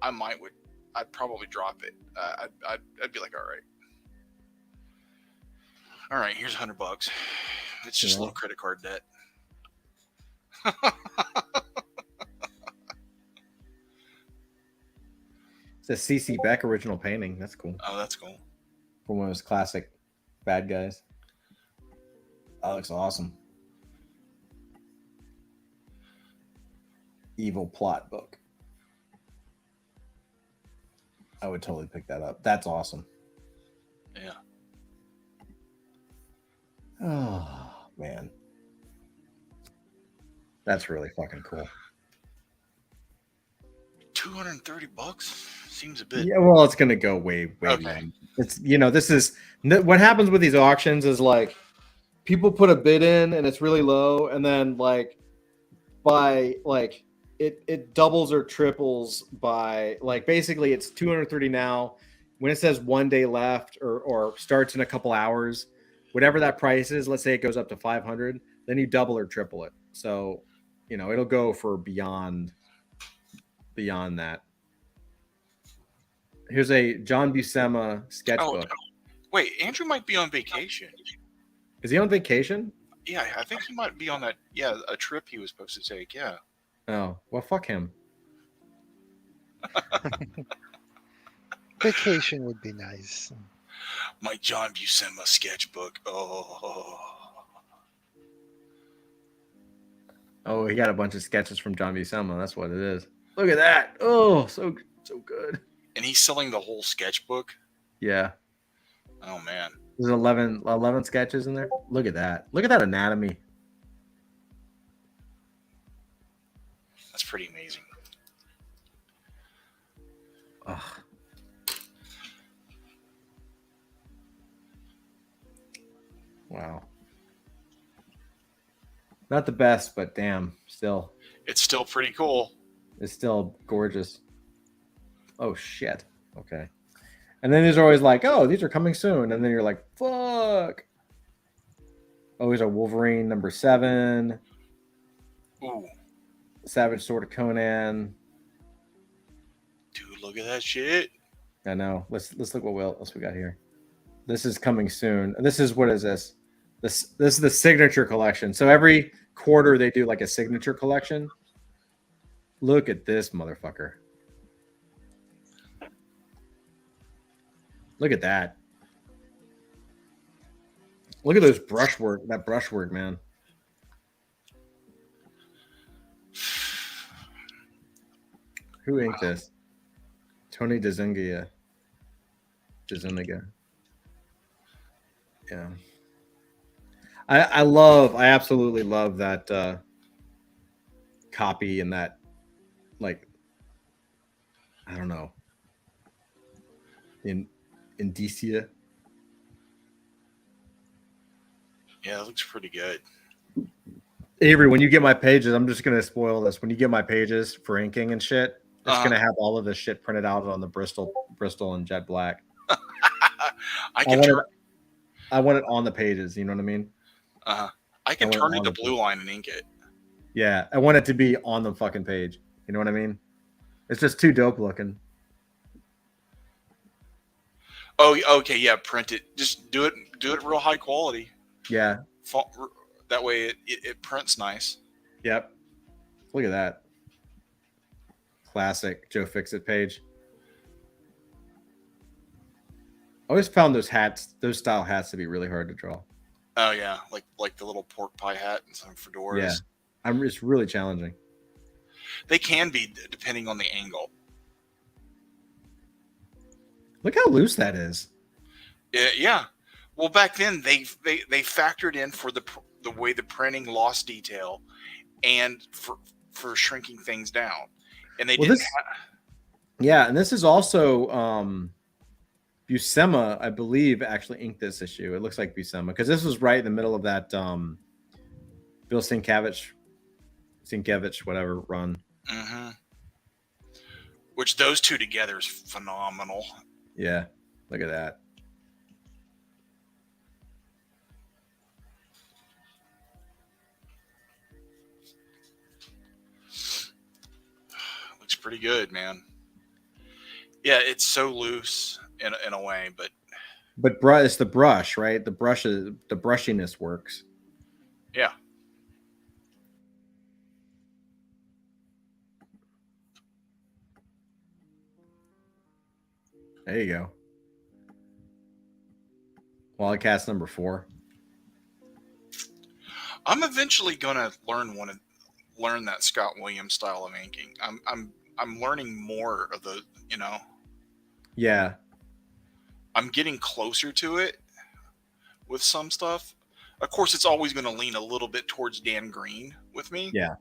[SPEAKER 2] I'd probably drop it. I'd be like, all right, here's $100. It's just a little credit card debt.
[SPEAKER 1] It's a CC Beck original painting. That's cool.
[SPEAKER 2] Oh, that's cool.
[SPEAKER 1] From one of his classic bad guys. That looks awesome. Evil plot book. I would totally pick that up. That's awesome.
[SPEAKER 2] Yeah.
[SPEAKER 1] Oh, man. That's really fucking cool.
[SPEAKER 2] $230 seems a bit.
[SPEAKER 1] Yeah, well, it's gonna go way
[SPEAKER 2] Okay.
[SPEAKER 1] low. It's this is what happens with these auctions is like people put a bid in and it's really low, and then like by like it doubles or triples by like basically it's 230 now. When it says 1 day left or starts in a couple hours, whatever that price is, let's say it goes up to 500, then you double or triple it. So it'll go for beyond that. Here's a John Buscema sketchbook.
[SPEAKER 2] Wait, Andrew might be on vacation.
[SPEAKER 1] Is he on vacation?
[SPEAKER 2] Yeah, I think he might be on that. Yeah, a trip he was supposed to take. Yeah.
[SPEAKER 1] Oh, well, fuck him.
[SPEAKER 3] Vacation would be nice.
[SPEAKER 2] My John Buscema sketchbook.
[SPEAKER 1] Oh, he got a bunch of sketches from John Buscema. That's what it is. Look at that. Oh, so good.
[SPEAKER 2] And he's selling the whole sketchbook?
[SPEAKER 1] Yeah.
[SPEAKER 2] Oh, man.
[SPEAKER 1] There's 11 sketches in there. Look at that. Look at that anatomy.
[SPEAKER 2] That's pretty amazing.
[SPEAKER 1] Oh, Ugh. Wow. Not the best, but damn, still.
[SPEAKER 2] It's still pretty cool.
[SPEAKER 1] It's still gorgeous. Oh shit. Okay. And then these are always like, oh, these are coming soon. And then you're like, fuck. Always a Wolverine #7.
[SPEAKER 2] Ooh.
[SPEAKER 1] Savage Sword of Conan.
[SPEAKER 2] Dude, look at that shit.
[SPEAKER 1] I know. Let's look what else we got here. This is coming soon. This is, what is this? This is the signature collection. So every quarter they do like a signature collection. Look at this motherfucker. Look at that. Look at those brushwork. That brushwork, man. Who inked this? Tony DeZuniga. Yeah. I absolutely love that copy and that, like, I don't know, Indicia.
[SPEAKER 2] Yeah, it looks pretty good.
[SPEAKER 1] Avery, when you get my pages, I'm just gonna spoil this. When you get my pages for inking and shit, it's gonna have all of this shit printed out on the Bristol and jet black. I want it on the pages. You know what I mean?
[SPEAKER 2] I can turn it to blue line and ink it.
[SPEAKER 1] Yeah, I want it to be on the fucking page. You know what I mean? It's just too dope looking.
[SPEAKER 2] Oh, okay, yeah. Print it. Just do it real high quality.
[SPEAKER 1] Yeah.
[SPEAKER 2] That way it prints nice.
[SPEAKER 1] Yep. Look at that. Classic Joe Fixit page. I always found those style hats to be really hard to draw.
[SPEAKER 2] Oh yeah, like the little pork pie hat and some fedoras.
[SPEAKER 1] Yeah, it's really challenging.
[SPEAKER 2] They can be, depending on the angle.
[SPEAKER 1] Look how loose that is.
[SPEAKER 2] Yeah. Well, back then they factored in for the way the printing lost detail, and for shrinking things down, and they didn't.
[SPEAKER 1] Yeah, and this is also Buscema, I believe, actually inked this issue. It looks like Buscema, because this was right in the middle of that Bill Sienkiewicz, whatever run.
[SPEAKER 2] Mm-hmm. Which those two together is phenomenal.
[SPEAKER 1] Yeah, look at that.
[SPEAKER 2] Looks pretty good, man. Yeah, it's so loose in a way, but
[SPEAKER 1] it's the brush, right? The brushiness works.
[SPEAKER 2] Yeah.
[SPEAKER 1] There you go. Wildcats #4.
[SPEAKER 2] I'm eventually gonna learn that Scott Williams style of inking. I'm learning more of the,
[SPEAKER 1] Yeah.
[SPEAKER 2] I'm getting closer to it with some stuff. Of course, it's always going to lean a little bit towards Dan Green with me.
[SPEAKER 1] Yeah.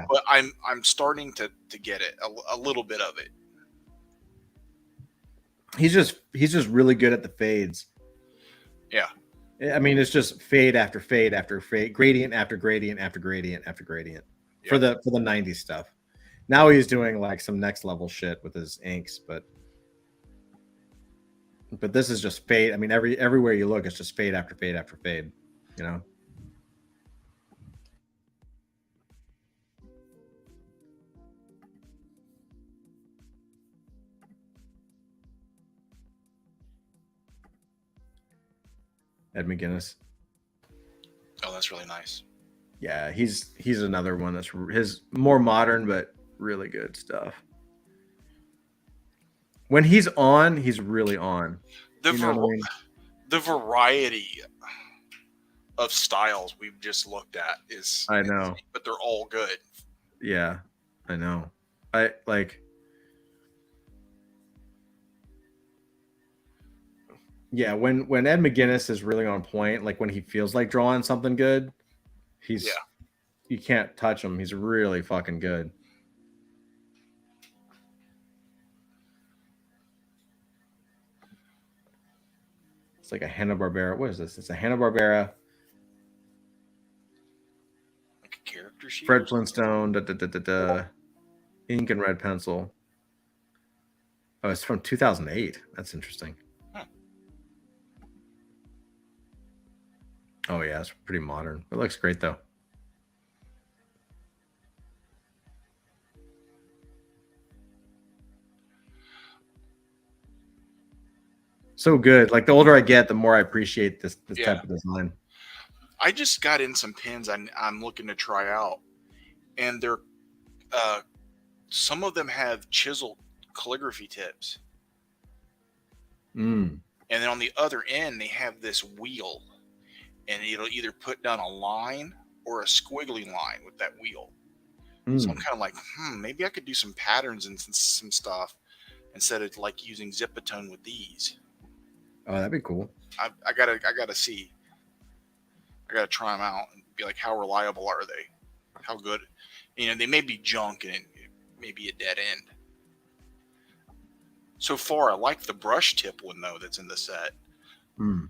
[SPEAKER 2] But I'm starting to get it, a little bit of it.
[SPEAKER 1] He's just really good at the fades.
[SPEAKER 2] Yeah.
[SPEAKER 1] I mean, it's just fade after fade after fade, gradient after gradient after gradient after gradient. Yep. For the 90s stuff. Now he's doing like some next level shit with his inks, but this is just fade. I mean, everywhere you look, it's just fade after fade after fade, Ed McGuinness.
[SPEAKER 2] Oh, that's really nice.
[SPEAKER 1] Yeah, he's another one that's his more modern but really good stuff. When he's on, he's really on.
[SPEAKER 2] The variety of styles we've just looked at is,
[SPEAKER 1] I know,
[SPEAKER 2] insane, but they're all good.
[SPEAKER 1] Yeah, I know. Yeah, when Ed McGuinness is really on point, like when he feels like drawing something good, you can't touch him. He's really fucking good. It's like a Hanna-Barbera. What is this? It's a Hanna-Barbera.
[SPEAKER 2] Like a character sheet.
[SPEAKER 1] Fred Flintstone. Ink and red pencil. Oh, it's from 2008. That's interesting.
[SPEAKER 2] Huh.
[SPEAKER 1] Oh yeah, it's pretty modern. It looks great though. So good. Like the older I get, the more I appreciate this type of design.
[SPEAKER 2] I just got in some pins I'm looking to try out, and they're some of them have chisel calligraphy tips.
[SPEAKER 1] Mm.
[SPEAKER 2] And then on the other end, they have this wheel, and it'll either put down a line or a squiggly line with that wheel.
[SPEAKER 1] Mm.
[SPEAKER 2] So I'm kind of like, maybe I could do some patterns and some stuff instead of like using Zipatone with these.
[SPEAKER 1] Oh, that'd be cool.
[SPEAKER 2] I gotta see. I gotta try them out and be like, how reliable are they? How good? You know, they may be junk and it may be a dead end. So far, I like the brush tip one though that's in the set.
[SPEAKER 1] Mm.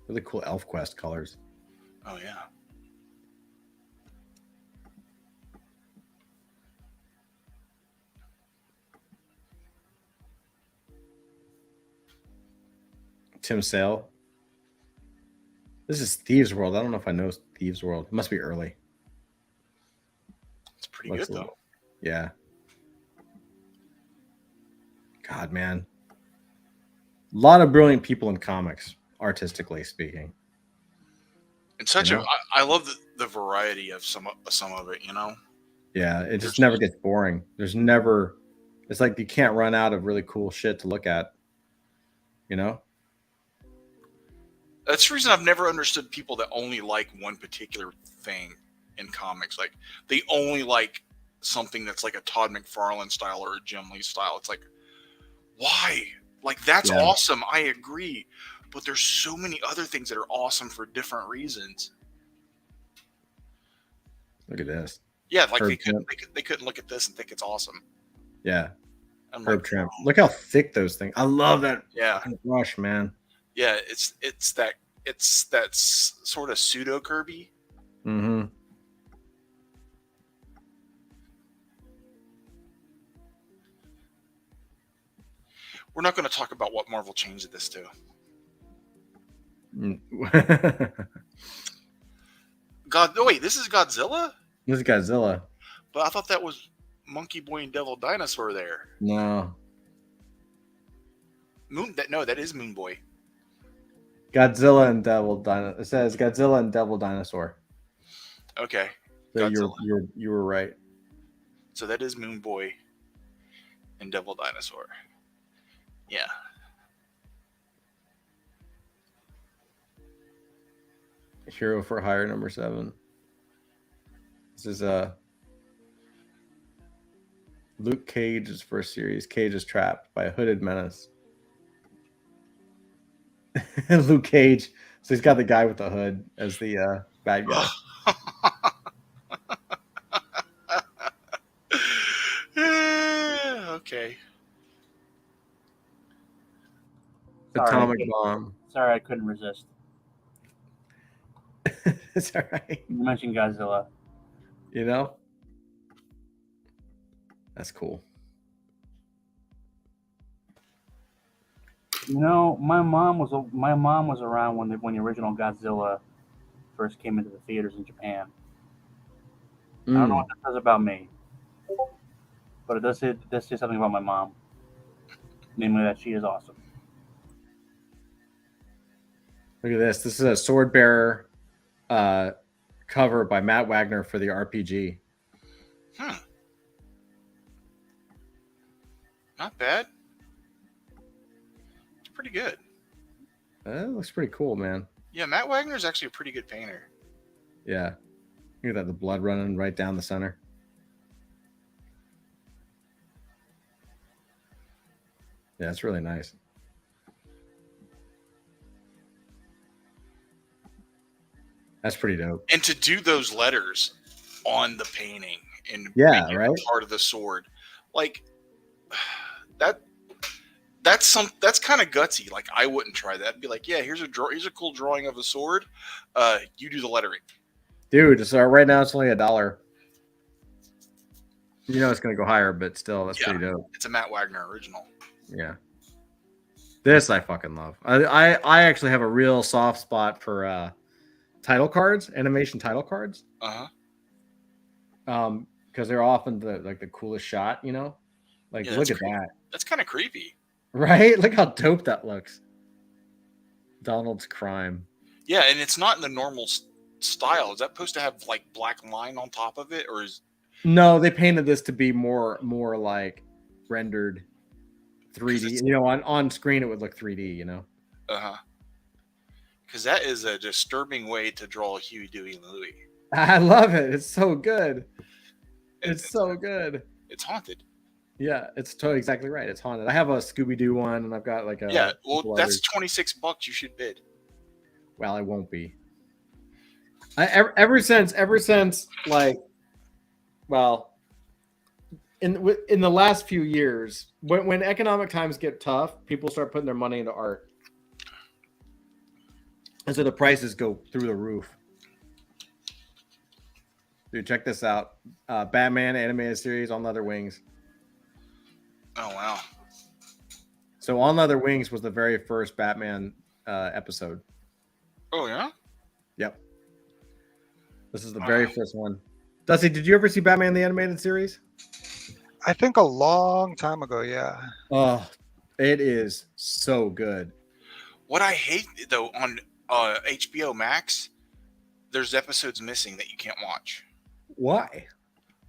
[SPEAKER 1] Really cool ElfQuest colors.
[SPEAKER 2] Oh yeah.
[SPEAKER 1] Tim Sale. This is Thieves World. I don't know if I know Thieves World. It must be early.
[SPEAKER 2] It's pretty good though.
[SPEAKER 1] Yeah. God, man. A lot of brilliant people in comics, artistically speaking.
[SPEAKER 2] And such I love the variety of some of it, you know?
[SPEAKER 1] Yeah, it just never gets boring. It's like you can't run out of really cool shit to look at, you know?
[SPEAKER 2] That's the reason I've never understood people that only like one particular thing in comics. Like they only like something that's like a Todd McFarlane style or a Jim Lee style. It's like, why? Like that's awesome. I agree. But there's so many other things that are awesome for different reasons.
[SPEAKER 1] Look at this.
[SPEAKER 2] Yeah, like they couldn't look at this and think it's awesome.
[SPEAKER 1] Yeah.
[SPEAKER 2] I'm
[SPEAKER 1] Herb
[SPEAKER 2] like,
[SPEAKER 1] Trimp. Look how thick those things. I love that.
[SPEAKER 2] Yeah.
[SPEAKER 1] Brush, man.
[SPEAKER 2] Yeah, it's that sort of pseudo Kirby.
[SPEAKER 1] Mm-hmm.
[SPEAKER 2] We're not going to talk about what Marvel changed this to. Wait, this is Godzilla?
[SPEAKER 1] This is Godzilla.
[SPEAKER 2] But I thought that was Monkey Boy and Devil Dinosaur there.
[SPEAKER 1] No.
[SPEAKER 2] That is Moon Boy.
[SPEAKER 1] Godzilla and Devil Dinosaur. It says Godzilla and Devil Dinosaur.
[SPEAKER 2] Okay.
[SPEAKER 1] So you were right.
[SPEAKER 2] So that is Moon Boy and Devil Dinosaur. Yeah.
[SPEAKER 1] Hero for Hire number 7. This is Luke Cage's first series. Cage is trapped by a hooded menace. Luke Cage. So he's got the guy with the hood as the bad guy.
[SPEAKER 2] Okay.
[SPEAKER 1] Atomic bomb.
[SPEAKER 4] Sorry, I couldn't resist.
[SPEAKER 1] It's all right.
[SPEAKER 4] You mentioned Godzilla.
[SPEAKER 1] You know? That's cool.
[SPEAKER 4] You know, my mom was around when the original Godzilla first came into the theaters in Japan. I don't know what that says about me, but it does say something about my mom, namely that she is awesome.
[SPEAKER 1] Look at this. This is a Sword Bearer cover by Matt Wagner for the RPG.
[SPEAKER 2] Not bad. It's pretty good.
[SPEAKER 1] That looks pretty cool, man.
[SPEAKER 2] Yeah, Matt Wagner's actually a pretty good painter.
[SPEAKER 1] Yeah. Look at that, the blood running right down the center. Yeah, it's really nice. That's pretty dope.
[SPEAKER 2] And to do those letters on the painting and
[SPEAKER 1] right,
[SPEAKER 2] part of the sword, like That's kind of gutsy. Like I wouldn't try that. I'd be like, yeah, here's a cool drawing of a sword. You do the lettering,
[SPEAKER 1] dude. So right now it's only $1. You know it's gonna go higher, but still, that's pretty dope.
[SPEAKER 2] It's a Matt Wagner original.
[SPEAKER 1] Yeah. This I fucking love. I actually have a real soft spot for title cards, animation title cards. Because they're often the coolest shot, you know? Like, yeah, look at that.
[SPEAKER 2] That's kind of creepy.
[SPEAKER 1] Right? Look how dope that looks. Donald's crime.
[SPEAKER 2] Yeah, and it's not in the normal style. Is that supposed to have like black line on top of it, or is?
[SPEAKER 1] No, they painted this to be more like rendered 3D. You know, on screen it would look 3D. You know.
[SPEAKER 2] Because that is a disturbing way to draw Huey, Dewey, and Louie.
[SPEAKER 1] I love it. It's so good. It's so good.
[SPEAKER 2] It's haunted.
[SPEAKER 1] Yeah, it's totally exactly right. It's haunted. I have a Scooby-Doo one, and I've got like a...
[SPEAKER 2] Yeah, well, that's $26 you should bid.
[SPEAKER 1] Well, I won't be. Ever since, like, well, in the last few years, when economic times get tough, people start putting their money into art. And so the prices go through the roof. Dude, check this out. Batman animated series on Leather Wings.
[SPEAKER 2] Oh, wow.
[SPEAKER 1] So On Leather Wings was the very first Batman episode.
[SPEAKER 2] Oh, yeah?
[SPEAKER 1] Yep. This is the very first one. Dusty, did you ever see Batman the Animated Series?
[SPEAKER 3] I think a long time ago, yeah.
[SPEAKER 1] Oh, it is so good.
[SPEAKER 2] What I hate, though, on HBO Max, there's episodes missing that you can't watch.
[SPEAKER 1] Why?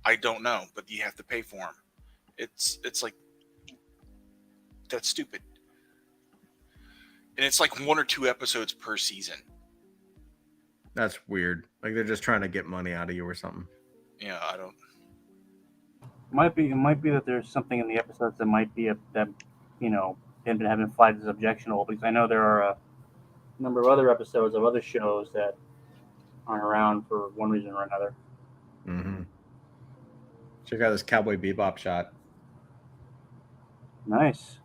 [SPEAKER 2] I don't know, but you have to pay for them. It's like, that's stupid. And it's like 1 or 2 episodes per season.
[SPEAKER 1] That's weird. Like they're just trying to get money out of you or something.
[SPEAKER 2] Yeah, I don't.
[SPEAKER 4] It might be that there's something in the episodes that might be that you know have been having flagged as objectionable, because I know there are a number of other episodes of other shows that aren't around for one reason or another.
[SPEAKER 1] Mm-hmm. Check out this Cowboy Bebop shot.
[SPEAKER 4] Nice.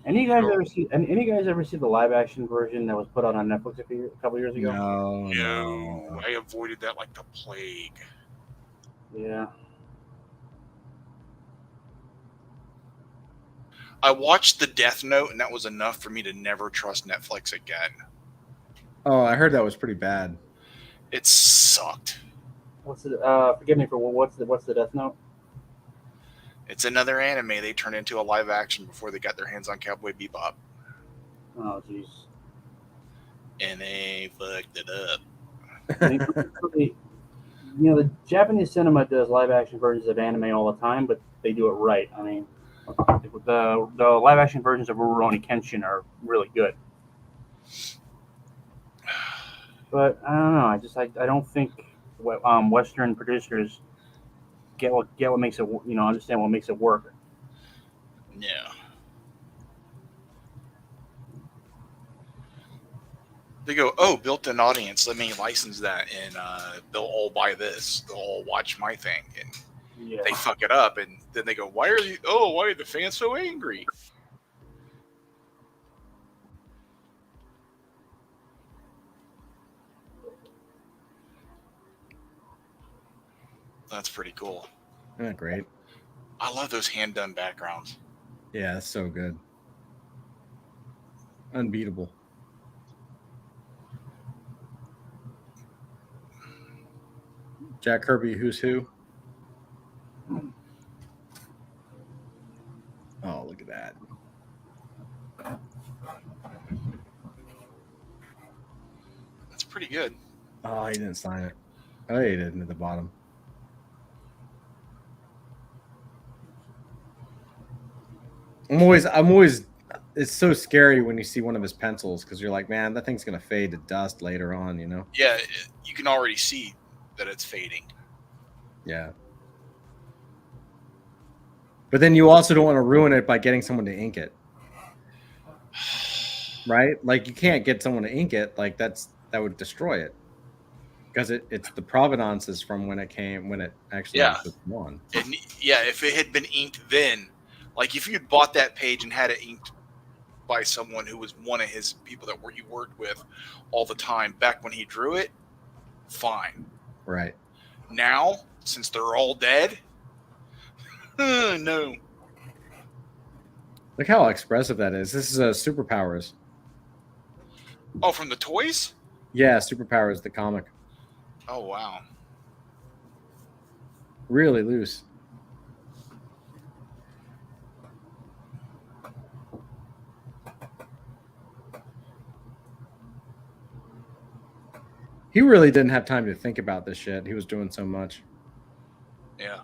[SPEAKER 4] Any of you guys ever see the live action version that was put out on Netflix a couple years ago?
[SPEAKER 2] No. I avoided that like the plague.
[SPEAKER 4] Yeah.
[SPEAKER 2] I watched the Death Note, and that was enough for me to never trust Netflix again.
[SPEAKER 1] Oh, I heard that was pretty bad.
[SPEAKER 2] It sucked.
[SPEAKER 4] What's it? Forgive me for what's the Death Note?
[SPEAKER 2] It's another anime they turned into a live action before they got their hands on Cowboy Bebop.
[SPEAKER 4] Oh, jeez.
[SPEAKER 2] And they fucked it up.
[SPEAKER 4] The Japanese cinema does live action versions of anime all the time, but they do it right. I mean, the live action versions of Rurouni Kenshin are really good. But I don't know. I don't think Western producers get what makes it, understand what makes it work.
[SPEAKER 2] Yeah. They go, oh, built-in audience, let me license that, and they'll all buy this. They'll all watch my thing, and they fuck it up, and then they go, why are the fans so angry? That's pretty cool.
[SPEAKER 1] Isn't that great?
[SPEAKER 2] I love those hand-done backgrounds.
[SPEAKER 1] Yeah, that's so good. Unbeatable. Jack Kirby, Who's Who? Oh, look at that.
[SPEAKER 2] That's pretty good.
[SPEAKER 1] Oh, he didn't sign it. Oh, he didn't at the bottom. I'm always it's so scary when you see one of his pencils, because you're like, man, that thing's gonna fade to dust later on, you know?
[SPEAKER 2] Yeah, you can already see that it's fading.
[SPEAKER 1] Yeah. But then you also don't want to ruin it by getting someone to ink it. Right? Like you can't get someone to ink it, like that would destroy it. Because it's the provenance is from when it actually was won.
[SPEAKER 2] Yeah, if it had been inked then, Like if you'd bought that page and had it inked by someone who was one of his people that he worked with all the time back when he drew it, fine.
[SPEAKER 1] Right.
[SPEAKER 2] Now, since they're all dead, no.
[SPEAKER 1] Look how expressive that is. This is Superpowers.
[SPEAKER 2] Oh, from the toys?
[SPEAKER 1] Yeah, Superpowers, the comic.
[SPEAKER 2] Oh, wow.
[SPEAKER 1] Really loose. He really didn't have time to think about this shit. He was doing so much.
[SPEAKER 2] Yeah.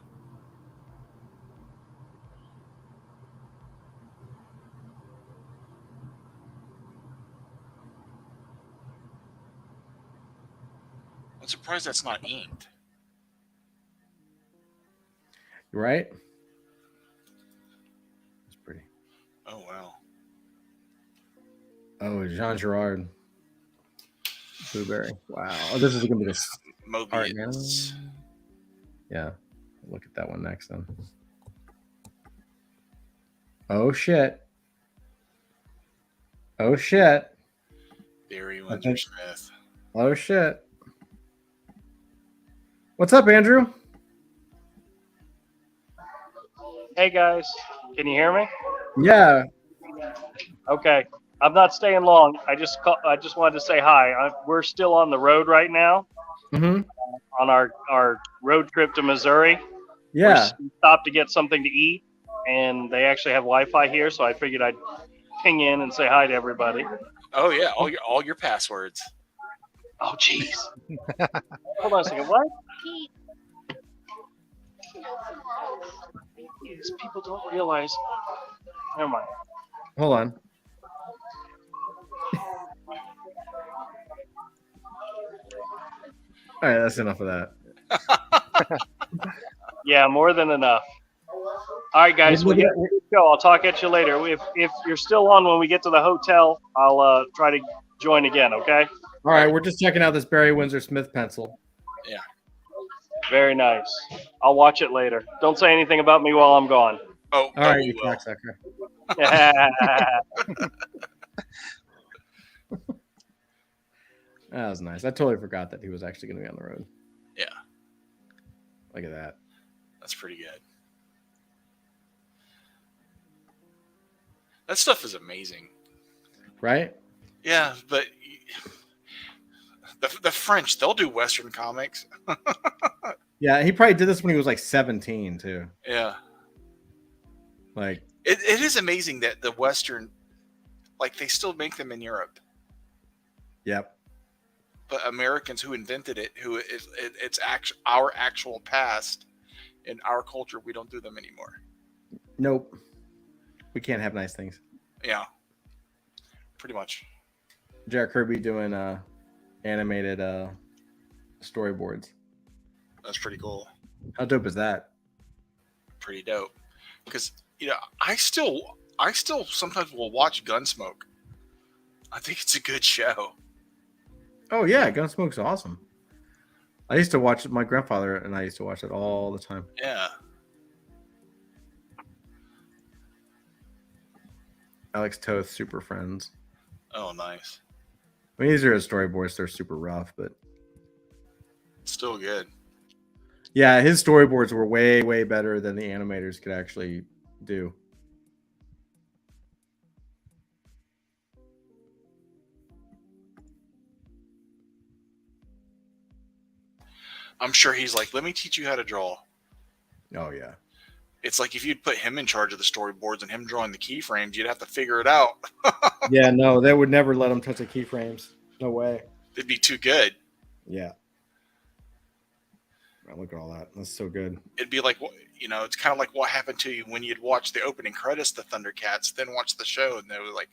[SPEAKER 2] I'm surprised that's not inked.
[SPEAKER 1] Right? It's pretty.
[SPEAKER 2] Oh, wow.
[SPEAKER 1] Oh, Jean Girard. Blueberry. Wow. Oh, this is going to be this art now.
[SPEAKER 2] Mobius.
[SPEAKER 1] Yeah. Look at that one next then. Oh, shit. Oh, shit.
[SPEAKER 2] Barry Windsor Smith.
[SPEAKER 1] Oh, shit. What's up, Andrew?
[SPEAKER 5] Hey guys, can you hear me?
[SPEAKER 1] Yeah.
[SPEAKER 5] Okay, I'm not staying long. I just wanted to say hi. We're still on the road right now
[SPEAKER 1] Mm-hmm.
[SPEAKER 5] on our road trip to Missouri.
[SPEAKER 1] Yeah.
[SPEAKER 5] We stopped to get something to eat, and they actually have Wi-Fi here, so I figured I'd ping in and say hi to everybody.
[SPEAKER 2] Oh, yeah. All your passwords.
[SPEAKER 5] Oh, jeez. Hold on a second. What? These people don't realize. Never mind.
[SPEAKER 1] Hold on. All right, that's enough of that.
[SPEAKER 5] Yeah, more than enough. All right, guys. We got to go. I'll talk at you later. If you're still on when we get to the hotel, I'll try to join again. Okay.
[SPEAKER 1] All right, we're just checking out this Barry Windsor Smith pencil.
[SPEAKER 2] Yeah.
[SPEAKER 5] Very nice. I'll watch it later. Don't say anything about me while I'm gone.
[SPEAKER 2] Oh,
[SPEAKER 1] All right,
[SPEAKER 2] we
[SPEAKER 1] you
[SPEAKER 2] will.
[SPEAKER 1] cocksucker. That was nice. I totally forgot that he was actually going to be on the road.
[SPEAKER 2] Yeah.
[SPEAKER 1] Look at that.
[SPEAKER 2] That's pretty good. That stuff is amazing.
[SPEAKER 1] Right?
[SPEAKER 2] Yeah, but the French, they'll do Western comics.
[SPEAKER 1] Yeah, he probably did this when he was like 17 too.
[SPEAKER 2] Yeah.
[SPEAKER 1] Like
[SPEAKER 2] It is amazing that the Western, like they still make them in Europe.
[SPEAKER 1] Yep.
[SPEAKER 2] But Americans who invented it, it's our actual past in our culture, we don't do them anymore.
[SPEAKER 1] Nope. We can't have nice things.
[SPEAKER 2] Yeah. Pretty much.
[SPEAKER 1] Jack Kirby doing animated storyboards.
[SPEAKER 2] That's pretty cool.
[SPEAKER 1] How dope is that?
[SPEAKER 2] Pretty dope. Because I still sometimes will watch Gunsmoke. I think it's a good show.
[SPEAKER 1] Oh yeah, Gunsmoke's awesome. I used to watch it. My grandfather and I used to watch it all the time.
[SPEAKER 2] Yeah.
[SPEAKER 1] Alex Toth, Super Friends.
[SPEAKER 2] Oh, nice.
[SPEAKER 1] I mean, these are his storyboards. They're super rough, but
[SPEAKER 2] Still good.
[SPEAKER 1] yeah, his storyboards were way, way better than the animators could actually do.
[SPEAKER 2] I'm sure he's like, let me teach you how to draw.
[SPEAKER 1] Oh yeah.
[SPEAKER 2] It's like if you'd put him in charge of the storyboards and him drawing the keyframes, you'd have to figure it out.
[SPEAKER 1] Yeah, no, they would never let him touch the keyframes. No way.
[SPEAKER 2] It'd be too good.
[SPEAKER 1] Yeah. Oh, look at all that. That's so good.
[SPEAKER 2] It'd be like, it's kind of like what happened to you when you'd watch the opening credits to Thundercats, then watch the show, and they were like,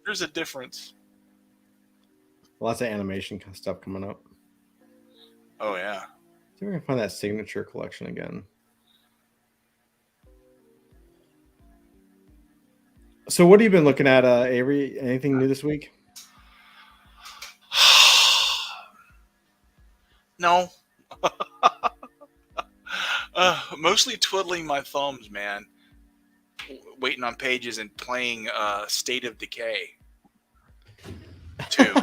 [SPEAKER 2] there's a difference.
[SPEAKER 1] Lots of animation stuff coming up.
[SPEAKER 2] Oh, yeah.
[SPEAKER 1] See if we can find that signature collection again. So what have you been looking at, Avery? Anything new this week?
[SPEAKER 2] No. Mostly twiddling my thumbs, man. Waiting on pages and playing State of Decay 2.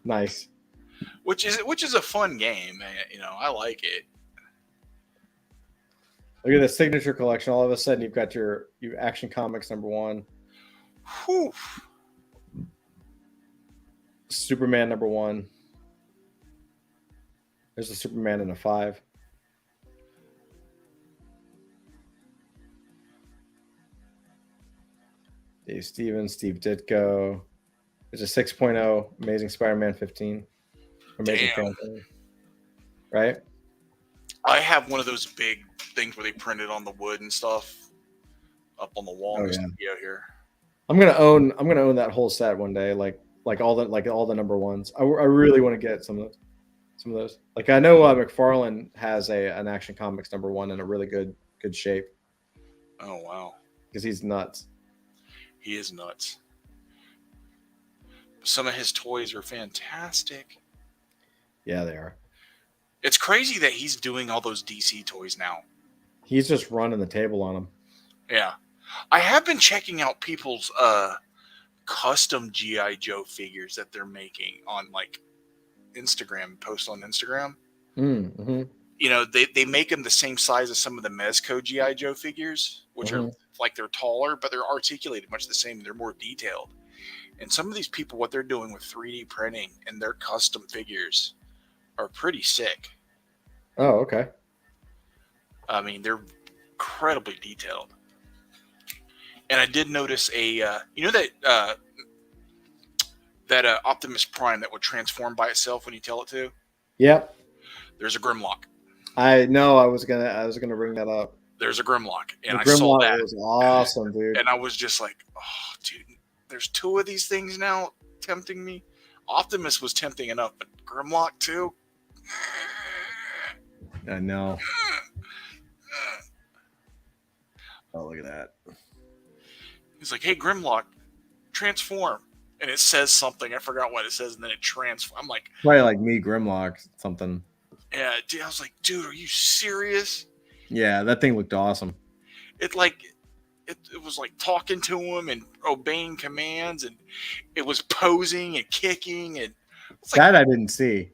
[SPEAKER 1] Nice.
[SPEAKER 2] Which is a fun game, man. I like it.
[SPEAKER 1] Look at the signature collection. All of a sudden, you've got your Action Comics #1.
[SPEAKER 2] Whew.
[SPEAKER 1] Superman #1. There's a Superman in a 5. Dave Stevens, Steve Ditko. There's a 6.0 Amazing Spider-Man 15. Amazing Fantasy. Right?
[SPEAKER 2] I have one of those big things where they printed on the wood and stuff up on the wall in the studio here.
[SPEAKER 1] I'm gonna own that whole set one day, like all the #1s. I really want to get some of those. Like I know McFarlane has an Action Comics #1 in a really good shape.
[SPEAKER 2] Oh wow!
[SPEAKER 1] Because he's nuts.
[SPEAKER 2] He is nuts. Some of his toys are fantastic.
[SPEAKER 1] Yeah, they are.
[SPEAKER 2] It's crazy that he's doing all those DC toys now.
[SPEAKER 1] He's just running the table on them.
[SPEAKER 2] Yeah. I have been checking out people's custom G.I. Joe figures that they're making on like Instagram, posts on Instagram.
[SPEAKER 1] Mm-hmm.
[SPEAKER 2] They make them the same size as some of the Mezco G.I. Joe figures, which are like they're taller, but they're articulated much the same. They're more detailed. And some of these people, what they're doing with 3D printing and their custom figures are pretty sick.
[SPEAKER 1] Oh, okay.
[SPEAKER 2] I mean, they're incredibly detailed. And I did notice that Optimus Prime that would transform by itself when you tell it to.
[SPEAKER 1] Yep.
[SPEAKER 2] There's a Grimlock.
[SPEAKER 1] I know. I was gonna bring that up.
[SPEAKER 2] There's a Grimlock, and
[SPEAKER 1] the
[SPEAKER 2] I saw that.
[SPEAKER 1] Was awesome, dude.
[SPEAKER 2] And I was just like, oh, dude, there's 2 of these things now tempting me. Optimus was tempting enough, but Grimlock too.
[SPEAKER 1] I know. Oh, look at that.
[SPEAKER 2] He's like, hey, Grimlock, transform. And it says something. I forgot what it says, and then it transforms. I'm like...
[SPEAKER 1] Probably like me, Grimlock, something.
[SPEAKER 2] Yeah, dude, I was like, dude, are you serious?
[SPEAKER 1] Yeah, that thing looked awesome.
[SPEAKER 2] It was like talking to him and obeying commands, and it was posing and kicking. And
[SPEAKER 1] that I didn't see.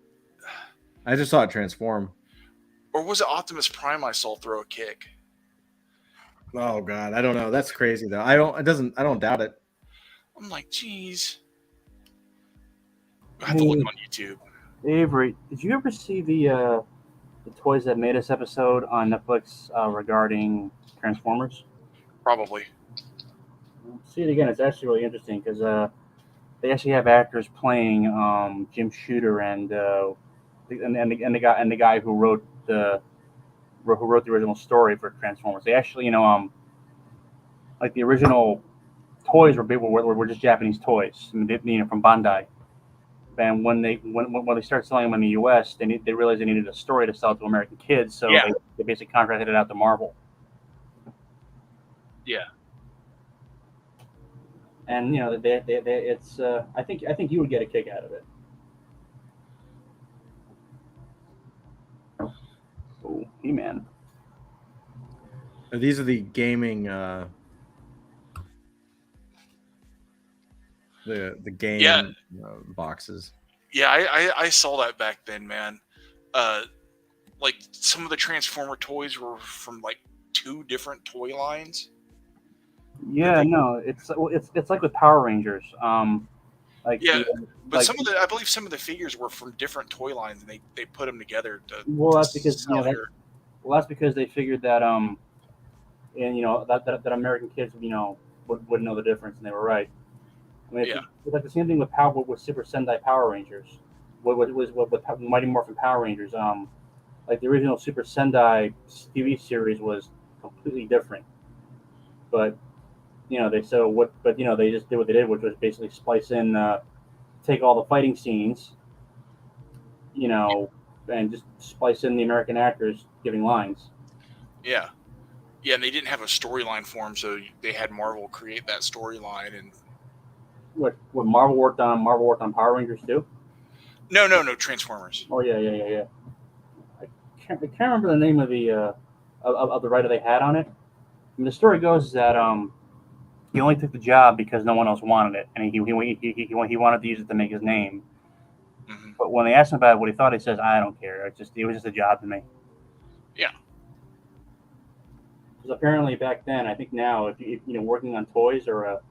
[SPEAKER 1] I just saw it transform.
[SPEAKER 2] Or was it Optimus Prime I saw throw a kick?
[SPEAKER 1] Oh God, I don't know. That's crazy though. I don't doubt it.
[SPEAKER 2] I'm like, geez. I have to look on YouTube.
[SPEAKER 4] Avery, did you ever see the Toys That Made Us episode on Netflix regarding Transformers?
[SPEAKER 2] Probably.
[SPEAKER 4] See it again. It's actually really interesting because they actually have actors playing Jim Shooter and the guy who wrote the original story for Transformers. They actually, like the original toys were just Japanese toys, from Bandai. And when they started selling them in the U.S., they realized they needed a story to sell to American kids, so they basically contracted it out to Marvel.
[SPEAKER 2] Yeah.
[SPEAKER 4] And it's I think you would get a kick out of it. Oh, He-Man.
[SPEAKER 1] These are the gaming the game boxes.
[SPEAKER 2] Yeah, I saw that back then, man. Like some of the Transformer toys were from like 2 different toy lines.
[SPEAKER 4] Yeah, no, it's like with Power Rangers.
[SPEAKER 2] But I believe some of the figures were from different toy lines, and they put them together to.
[SPEAKER 4] Well, that's because that's because they figured that that American kids would know the difference, and they were right. I mean, it's like the same thing with Super Sentai Power Rangers. What Mighty Morphin Power Rangers? Like the original Super Sentai TV series was completely different, but they just did what they did, which was basically splice in, take all the fighting scenes, and just splice in the American actors giving lines.
[SPEAKER 2] Yeah, and they didn't have a storyline for them, so they had Marvel create that storyline. And
[SPEAKER 4] what Marvel worked on Power Rangers too?
[SPEAKER 2] No, Transformers.
[SPEAKER 4] Oh yeah. I can't remember the name of the writer they had on it. I mean, the story goes that he only took the job because no one else wanted it, and he wanted to use it to make his name.
[SPEAKER 2] Mhm.
[SPEAKER 4] But when they asked him about what he thought, he says, "I don't care. It was just a job to me."
[SPEAKER 2] Yeah.
[SPEAKER 4] Because apparently back then, I think now, if you working on toys or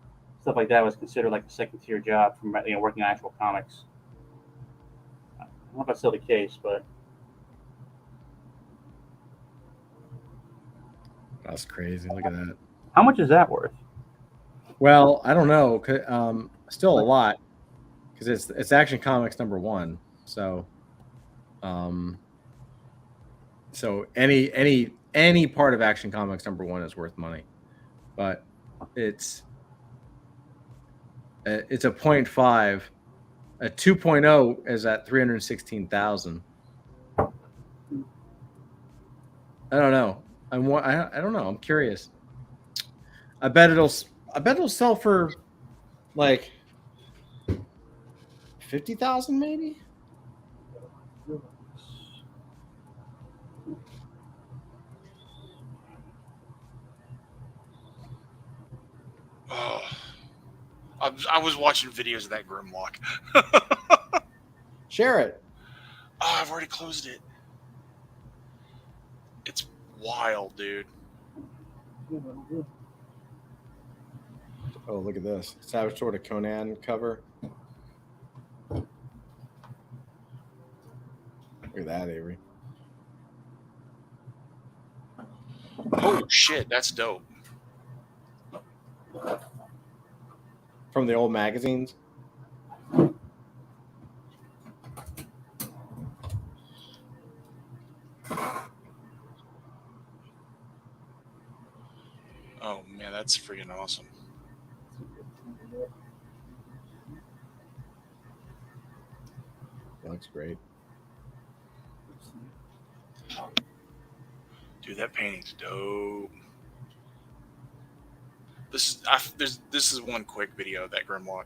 [SPEAKER 4] stuff like that was considered like a second tier job from working on actual comics. I don't know if that's still the case, but
[SPEAKER 1] That's crazy. Look at that.
[SPEAKER 4] how much is that worth?
[SPEAKER 1] Well, I don't know. Still a lot because it's Action Comics #1. So, so any part of Action Comics #1 is worth money, but it's a 0.5. A 2.0 is at 316,000. I don't know. I don't know. I'm curious. I bet it'll sell for like 50,000 maybe.
[SPEAKER 2] Oh, I was watching videos of that Grimlock.
[SPEAKER 1] Share it.
[SPEAKER 2] Oh, I've already closed it. It's wild, dude.
[SPEAKER 1] Oh, look at this. Savage Sword of Conan cover. Look at that, Avery.
[SPEAKER 2] Oh shit, that's dope.
[SPEAKER 1] From the old magazines.
[SPEAKER 2] Oh man, that's freaking awesome.
[SPEAKER 1] That looks great.
[SPEAKER 2] Dude, that painting's dope. This is one quick video of that Grimlock.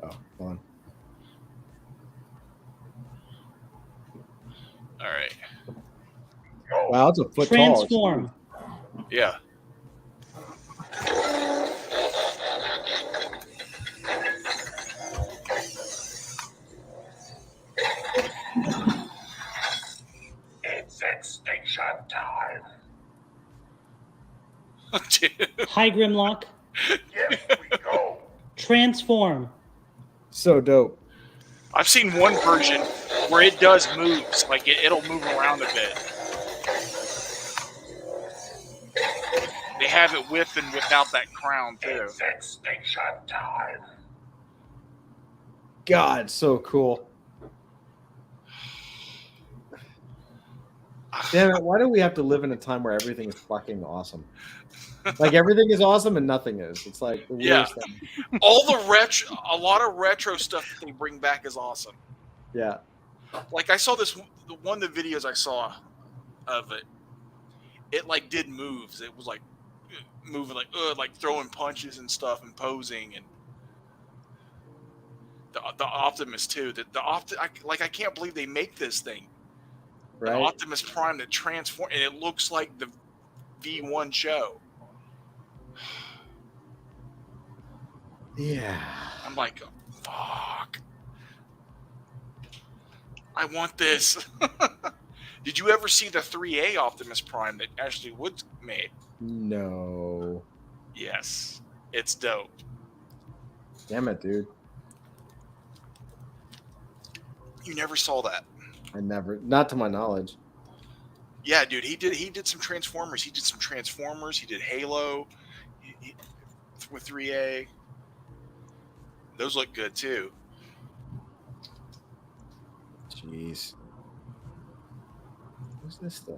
[SPEAKER 1] Oh, fun.
[SPEAKER 2] All right.
[SPEAKER 1] Wow, it's a foot
[SPEAKER 6] Transform.
[SPEAKER 1] tall.
[SPEAKER 2] Yeah.
[SPEAKER 7] It's extinction time.
[SPEAKER 2] Dude.
[SPEAKER 6] Hi, Grimlock.
[SPEAKER 7] Here we go.
[SPEAKER 6] Transform.
[SPEAKER 1] So dope.
[SPEAKER 2] I've seen one version where it does moves, like it'll move around a bit. They have it with and without that crown too.
[SPEAKER 7] It's extinction time.
[SPEAKER 1] God, so cool. Damn it, why do we have to live in a time where everything is fucking awesome? Like everything is awesome and nothing is. It's like the worst thing.
[SPEAKER 2] A lot of retro stuff that they bring back is awesome.
[SPEAKER 1] Yeah.
[SPEAKER 2] Like I saw one of the videos I saw of it. It like did moves. It was like moving like throwing punches and stuff and posing, and the Optimus too. I can't believe they make this thing.
[SPEAKER 1] Right.
[SPEAKER 2] An Optimus Prime that transforms, and it looks like the V1 show.
[SPEAKER 1] Yeah.
[SPEAKER 2] I'm like, fuck. I want this. Did you ever see the 3A Optimus Prime that Ashley Woods made?
[SPEAKER 1] No.
[SPEAKER 2] Yes. It's dope.
[SPEAKER 1] Damn it, dude.
[SPEAKER 2] You never saw that.
[SPEAKER 1] I never, not to my knowledge.
[SPEAKER 2] Yeah, dude, he did some Transformers. He did Halo with 3A. Those look good too.
[SPEAKER 1] Jeez. What's this stuff?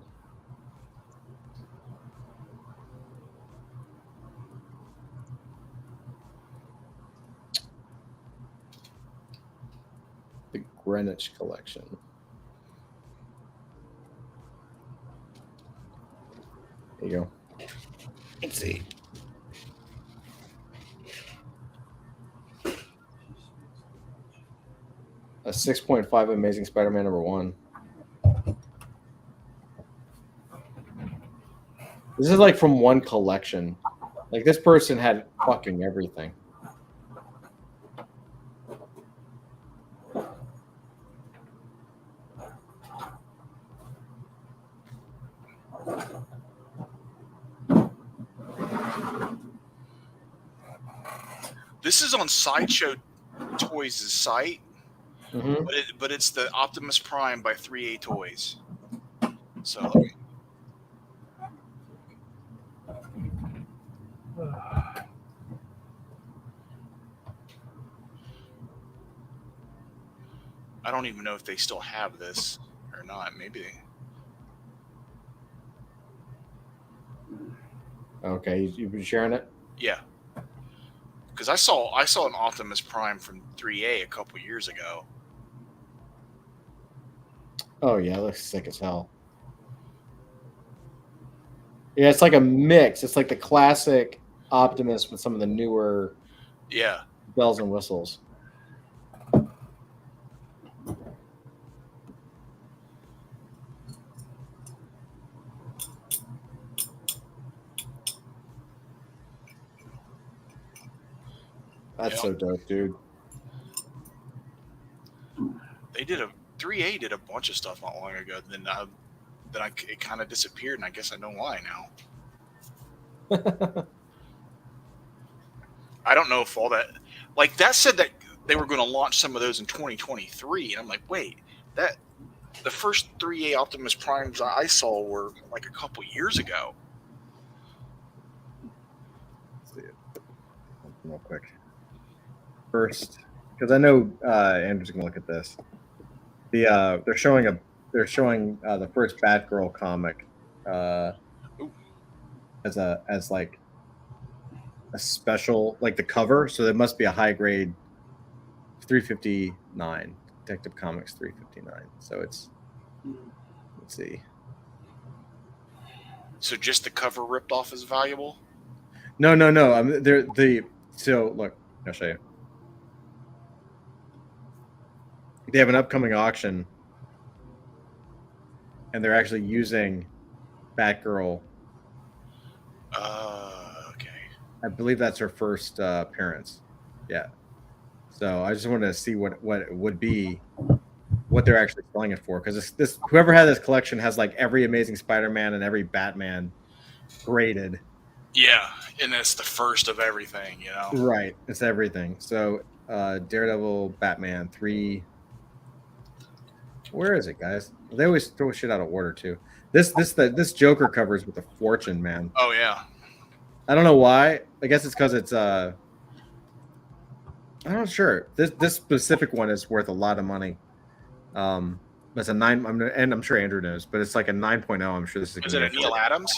[SPEAKER 1] The Greenwich Collection. There you go. Let's see. a 6.5 Amazing Spider-Man #1. This is like from one collection. Like this person had fucking everything.
[SPEAKER 2] This is on Sideshow Toys' site,
[SPEAKER 1] Mm-hmm.
[SPEAKER 2] but it's the Optimus Prime by 3A Toys. So I don't even know if they still have this or not. Maybe they.
[SPEAKER 1] Okay, you've been sharing it?
[SPEAKER 2] Yeah. Because I saw an Optimus Prime from 3A a couple years ago.
[SPEAKER 1] Oh yeah, it looks sick as hell. Yeah, it's like a mix. It's like the classic Optimus with some of the newer
[SPEAKER 2] Yeah.
[SPEAKER 1] bells and whistles. That's so dope, dude.
[SPEAKER 2] They did 3A did a bunch of stuff not long ago. Then it kind of disappeared, and I guess I know why now. I don't know if all that, like that said that they were going to launch some of those in 2023, and I'm like, wait, that the first 3A Optimus Primes I saw were like a couple years ago.
[SPEAKER 1] Let's see it real quick. First, because I know Andrew's gonna look at this. They're showing the first Batgirl comic as like a special, like the cover. So there must be a high grade 359 Detective Comics 359. So it's, let's see.
[SPEAKER 2] So just the cover ripped off is valuable?
[SPEAKER 1] No. So look, I'll show you. They have an upcoming auction, and they're actually using Batgirl.
[SPEAKER 2] Okay.
[SPEAKER 1] I believe that's her first appearance. Yeah. So I just wanted to see what it would be, what they're actually selling it for, because this whoever had this collection has like every Amazing Spider-Man and every Batman graded.
[SPEAKER 2] Yeah, and it's the first of everything, you know.
[SPEAKER 1] Right. It's everything. So Daredevil, Batman 3. Where is it, guys? They always throw shit out of order too. This Joker covers with a fortune, man.
[SPEAKER 2] Oh yeah.
[SPEAKER 1] I don't know why. I guess it's because it's I'm not sure. This specific one is worth a lot of money. It's a 9. And I'm sure Andrew knows, but it's like a 9.0. I'm sure this is.
[SPEAKER 2] Is it a Neil Adams?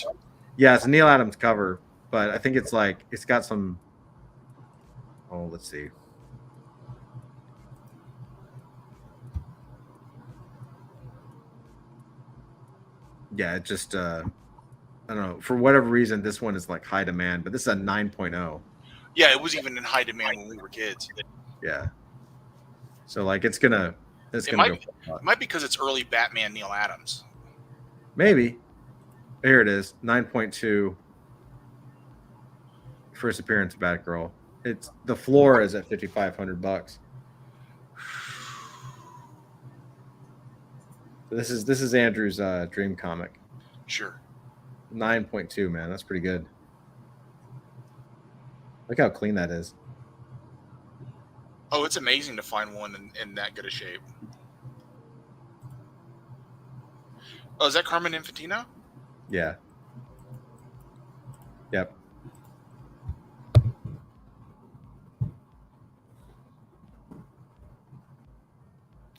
[SPEAKER 1] Yeah, it's a Neil Adams cover, but I think it's like it's got some. Oh, let's see. Yeah, it just I don't know, for whatever reason this one is like high demand, but this is a 9.0.
[SPEAKER 2] Yeah, it was even in high demand when we were kids.
[SPEAKER 1] Yeah. So like it's gonna
[SPEAKER 2] It
[SPEAKER 1] go
[SPEAKER 2] might be because it's early Batman Neil Adams.
[SPEAKER 1] maybe. Here it is, 9.2. First appearance of Batgirl. It's the floor is at $5,500. So this is Andrew's dream comic.
[SPEAKER 2] Sure.
[SPEAKER 1] 9.2, man. That's pretty good. Look how clean that is.
[SPEAKER 2] Oh, it's amazing to find one in that good a shape. Oh, is that Carmen Infantino?
[SPEAKER 1] Yeah. Yep.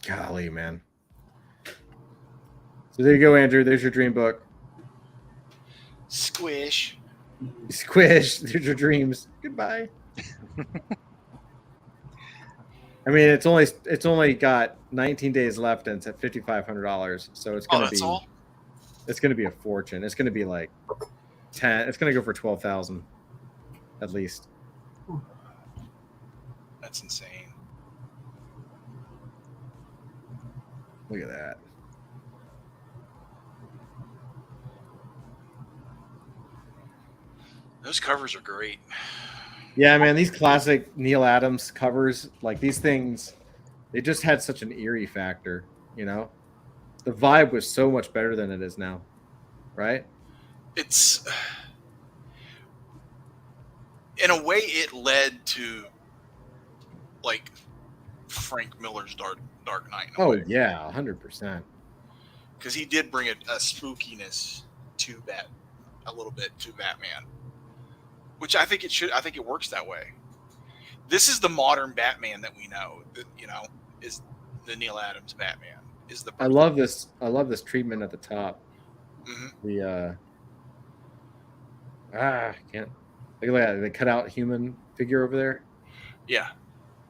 [SPEAKER 1] Golly, man. So there you go, Andrew. There's your dream book.
[SPEAKER 2] Squish.
[SPEAKER 1] Squish. There's your dreams. Goodbye. I mean, it's only got 19 days left, and it's at $5,500. So it's gonna be.
[SPEAKER 2] All?
[SPEAKER 1] It's gonna be a fortune. It's gonna be like 10. It's gonna go for 12,000, at least.
[SPEAKER 2] That's insane.
[SPEAKER 1] Look at that.
[SPEAKER 2] Those covers are great.
[SPEAKER 1] Yeah, man, these classic Neil Adams covers, like these things, they just had such an eerie factor, you know? The vibe was so much better than it is now, right?
[SPEAKER 2] It's in a way it led to like Frank Miller's Dark Knight. In a way.
[SPEAKER 1] Yeah, 100%.
[SPEAKER 2] Because he did bring a spookiness to a little bit to Batman, which I think it should. I think it works that way. This is the modern Batman that we know. That, is the Neil Adams Batman. Is the
[SPEAKER 1] I love this. I love this treatment at the top.
[SPEAKER 2] Mm-hmm.
[SPEAKER 1] The I can't look at that. They cut out human figure over there.
[SPEAKER 2] Yeah,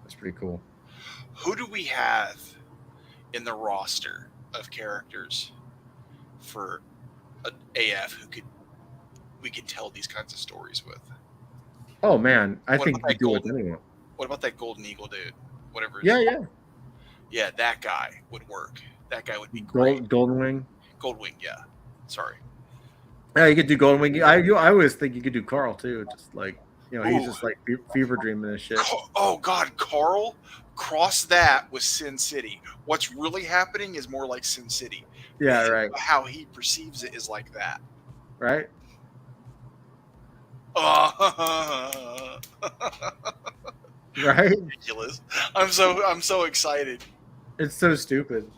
[SPEAKER 1] that's pretty cool.
[SPEAKER 2] Who do we have in the roster of characters for AF who we could tell these kinds of stories with?
[SPEAKER 1] Oh man, I think you do it anyone.
[SPEAKER 2] What about that Golden Eagle dude? Whatever.
[SPEAKER 1] Yeah,
[SPEAKER 2] that guy would work. That guy would be great.
[SPEAKER 1] Golden Wing.
[SPEAKER 2] Goldwing, yeah. Sorry.
[SPEAKER 1] Yeah, you could do Golden Wing. I always think you could do Carl too. Just like he's just like fever dreaming and shit.
[SPEAKER 2] Oh God, Carl. Cross that with Sin City. What's really happening is more like Sin City.
[SPEAKER 1] Yeah, right.
[SPEAKER 2] How he perceives it is like that.
[SPEAKER 1] Right. Right.
[SPEAKER 2] Ridiculous. I'm so excited.
[SPEAKER 1] It's so stupid.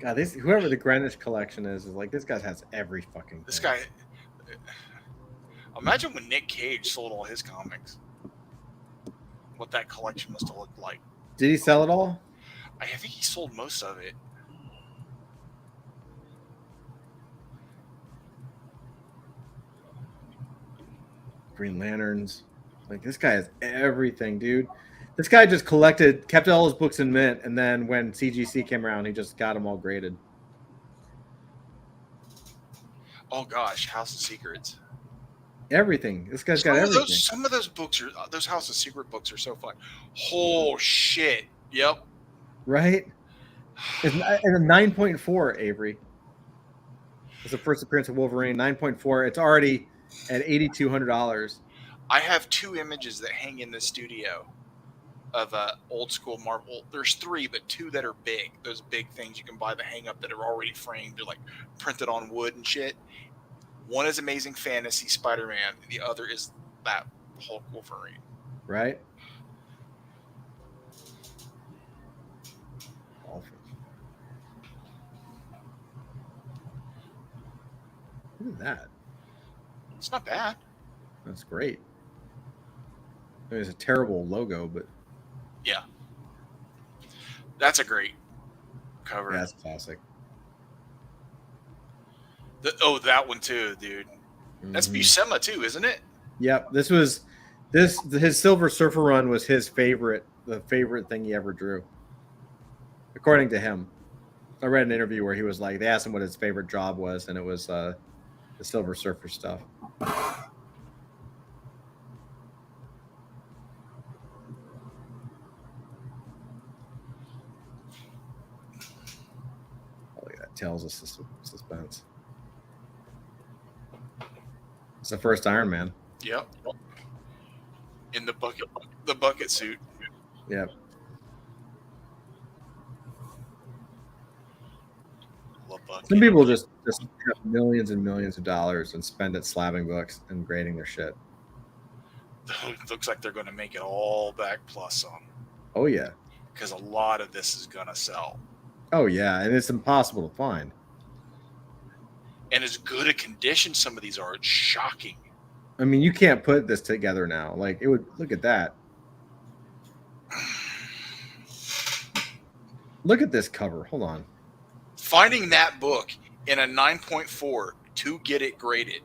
[SPEAKER 1] God, whoever the Greenwich collection is like this guy has every fucking thing.
[SPEAKER 2] This guy. Imagine when Nick Cage sold all his comics. What that collection must have looked like.
[SPEAKER 1] Did he sell it all?
[SPEAKER 2] I think he sold most of it.
[SPEAKER 1] Green Lanterns. Like this guy has everything, dude. This guy just kept all his books in mint, and then when CGC came around, he just got them all graded.
[SPEAKER 2] Oh gosh, House of Secrets.
[SPEAKER 1] Everything. This guy's got everything.
[SPEAKER 2] Some of those books those House of Secret books are so fun. Oh shit! Yep.
[SPEAKER 1] Right. It's a 9.4, Avery. It's the first appearance of Wolverine. 9.4. It's already at $8,200.
[SPEAKER 2] I have 2 images that hang in the studio of old school Marvel. There's 3, but 2 that are big. Those big things you can buy that hang up that are already framed. They're like printed on wood and shit. One is Amazing Fantasy Spider-Man. The other is that Hulk Wolverine.
[SPEAKER 1] Right. Look at that.
[SPEAKER 2] It's not bad.
[SPEAKER 1] That's great. I mean, it's a terrible logo, but
[SPEAKER 2] yeah, that's a great cover.
[SPEAKER 1] Yeah, that's classic.
[SPEAKER 2] That one too, dude. That's Buscema too, isn't it?
[SPEAKER 1] Yep. His Silver Surfer run was the favorite thing he ever drew, according to him. I read an interview where he was like, they asked him what his favorite job was, and it was the Silver Surfer stuff. Oh, yeah, that tells us suspense. It's the first Iron Man.
[SPEAKER 2] Yep. In the bucket suit.
[SPEAKER 1] Yep. Some people just have millions and millions of dollars and spend it slabbing books and grading their shit.
[SPEAKER 2] It looks like they're going to make it all back plus some.
[SPEAKER 1] Oh, yeah.
[SPEAKER 2] Because a lot of this is going to sell.
[SPEAKER 1] Oh, yeah. And it's impossible to find.
[SPEAKER 2] And as good a condition some of these are, it's shocking.
[SPEAKER 1] I mean, you can't put this together now. Like, it would, look at that. Look at this cover. Hold on.
[SPEAKER 2] Finding that book in a 9.4 to get it graded.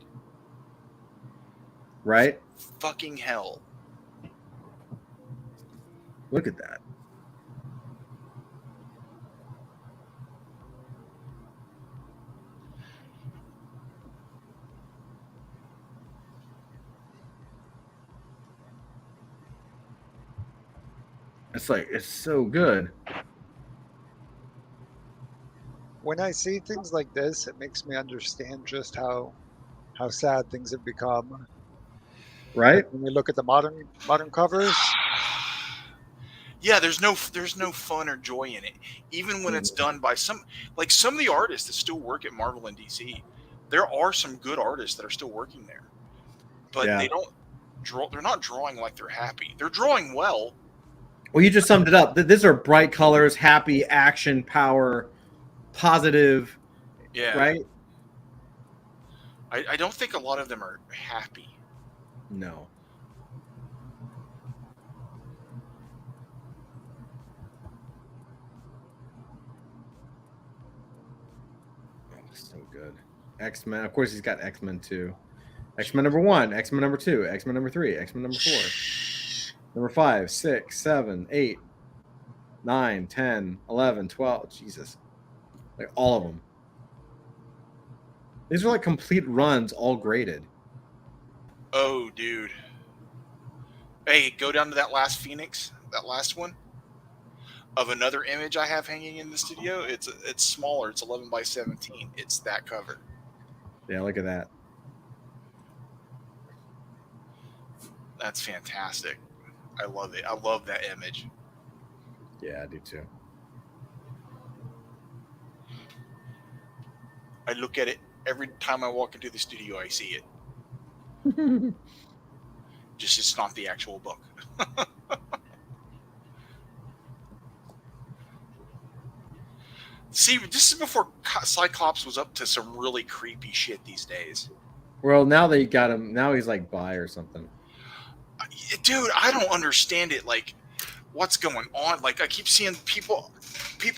[SPEAKER 1] Right?
[SPEAKER 2] Fucking hell.
[SPEAKER 1] Look at that. It's like, it's so good.
[SPEAKER 3] when I see things like this, it makes me understand just how sad things have become.
[SPEAKER 1] Right?
[SPEAKER 3] Like when we look at the modern covers.
[SPEAKER 2] Yeah, there's no fun or joy in it, even when it's done by some of the artists that still work at Marvel and DC. There are some good artists that are still working there, but
[SPEAKER 1] Yeah.
[SPEAKER 2] they don't draw. They're not drawing like they're happy. They're drawing well.
[SPEAKER 1] Well, you just summed it up. These are bright colors, happy, action, power, positive,
[SPEAKER 2] Yeah,
[SPEAKER 1] right?
[SPEAKER 2] I don't think a lot of them are happy.
[SPEAKER 1] No. Oh, so good. X-Men. Of course, he's got X-Men 2. X-Men number 1, X-Men number 2, X-Men number 3, X-Men number 4, number 5, 6, 7, 8, 9, 10, 11, 12. Jesus. Like all of them. These are like complete runs, all graded.
[SPEAKER 2] Oh, dude. Hey, go down to that last Phoenix, that last one of another image I have hanging in the studio. It's smaller. It's 11 by 17. It's that cover.
[SPEAKER 1] Yeah, look at that.
[SPEAKER 2] That's fantastic. I love it. I love that image.
[SPEAKER 1] Yeah, I do too.
[SPEAKER 2] I look at it every time I walk into the studio. I see it. Just it's not the actual book. See, this is before Cyclops was up to some really creepy shit these days.
[SPEAKER 1] Well, now they got him. Now he's like bi or something.
[SPEAKER 2] Dude, I don't understand it. Like, what's going on? Like, I keep seeing people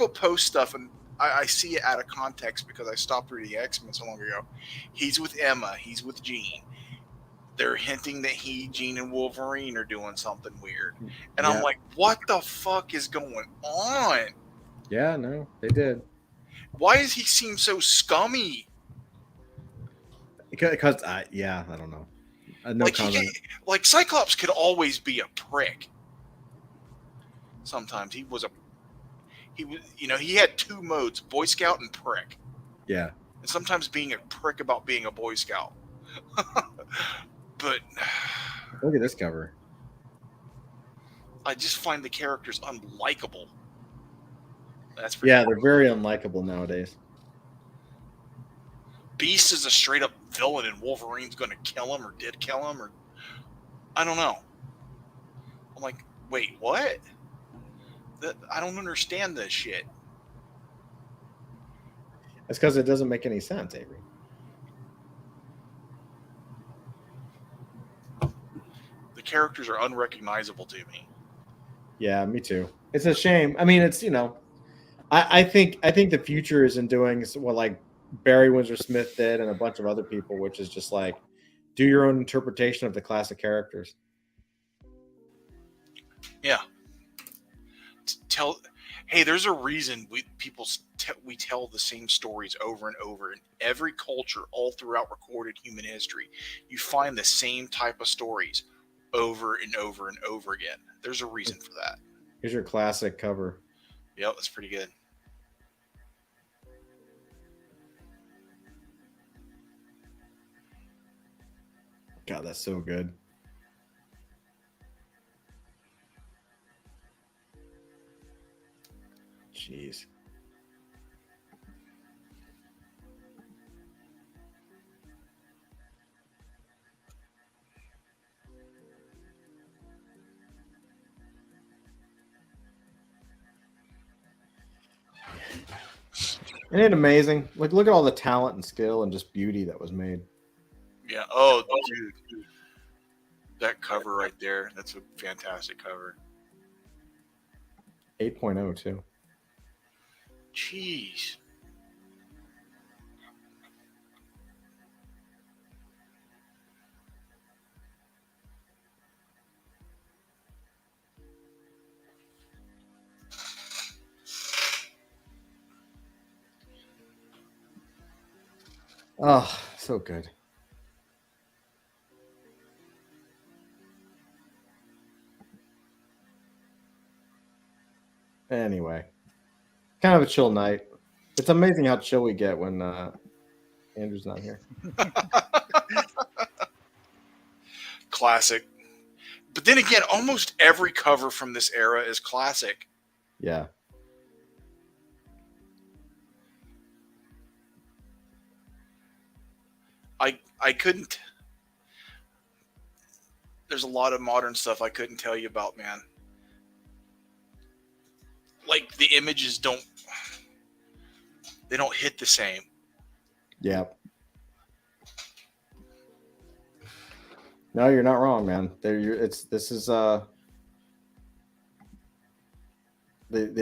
[SPEAKER 2] post stuff, and I see it out of context because I stopped reading X-Men so long ago. He's with Emma. He's with Jean. They're hinting that Jean, and Wolverine are doing something weird. And I'm like, what the fuck is going on?
[SPEAKER 1] Yeah, no, they did.
[SPEAKER 2] Why does he seem so scummy?
[SPEAKER 1] Because I don't know. No comment.
[SPEAKER 2] Like Cyclops could always be a prick. Sometimes he was, he had two modes: Boy Scout and prick.
[SPEAKER 1] Yeah.
[SPEAKER 2] And sometimes being a prick about being a Boy Scout. But
[SPEAKER 1] look at this cover.
[SPEAKER 2] I just find the characters unlikable. That's
[SPEAKER 1] they're very unlikable nowadays.
[SPEAKER 2] Beast is a straight up villain, and Wolverine's going to kill him, or did kill him, or I don't know. I'm like, wait, what? I don't understand this shit.
[SPEAKER 1] That's because it doesn't make any sense, Avery.
[SPEAKER 2] The characters are unrecognizable to me.
[SPEAKER 1] Yeah, me too. It's a shame. I mean, it's I think the future is in doing what like Barry Windsor Smith did and a bunch of other people, which is just like do your own interpretation of the classic characters.
[SPEAKER 2] Yeah. Hey, there's a reason we tell the same stories over and over in every culture, all throughout recorded human history. You find the same type of stories over and over and over again. There's a reason for that.
[SPEAKER 1] Here's your classic cover.
[SPEAKER 2] Yep, that's pretty good.
[SPEAKER 1] God, that's so good. Jeez. Isn't it amazing? Like, look at all the talent and skill and just beauty that was made.
[SPEAKER 2] Yeah. Oh, dude. That cover right there. That's a fantastic cover.
[SPEAKER 1] 8.0 too.
[SPEAKER 2] Jeez.
[SPEAKER 1] Oh, so good. Anyway, kind of a chill night. It's amazing how chill we get when Andrew's not here.
[SPEAKER 2] Classic. But then again, almost every cover from this era is classic.
[SPEAKER 1] Yeah.
[SPEAKER 2] I couldn't. There's a lot of modern stuff I couldn't tell you about, man. Like the images don't hit the same.
[SPEAKER 1] Yeah. No, you're not wrong, man. They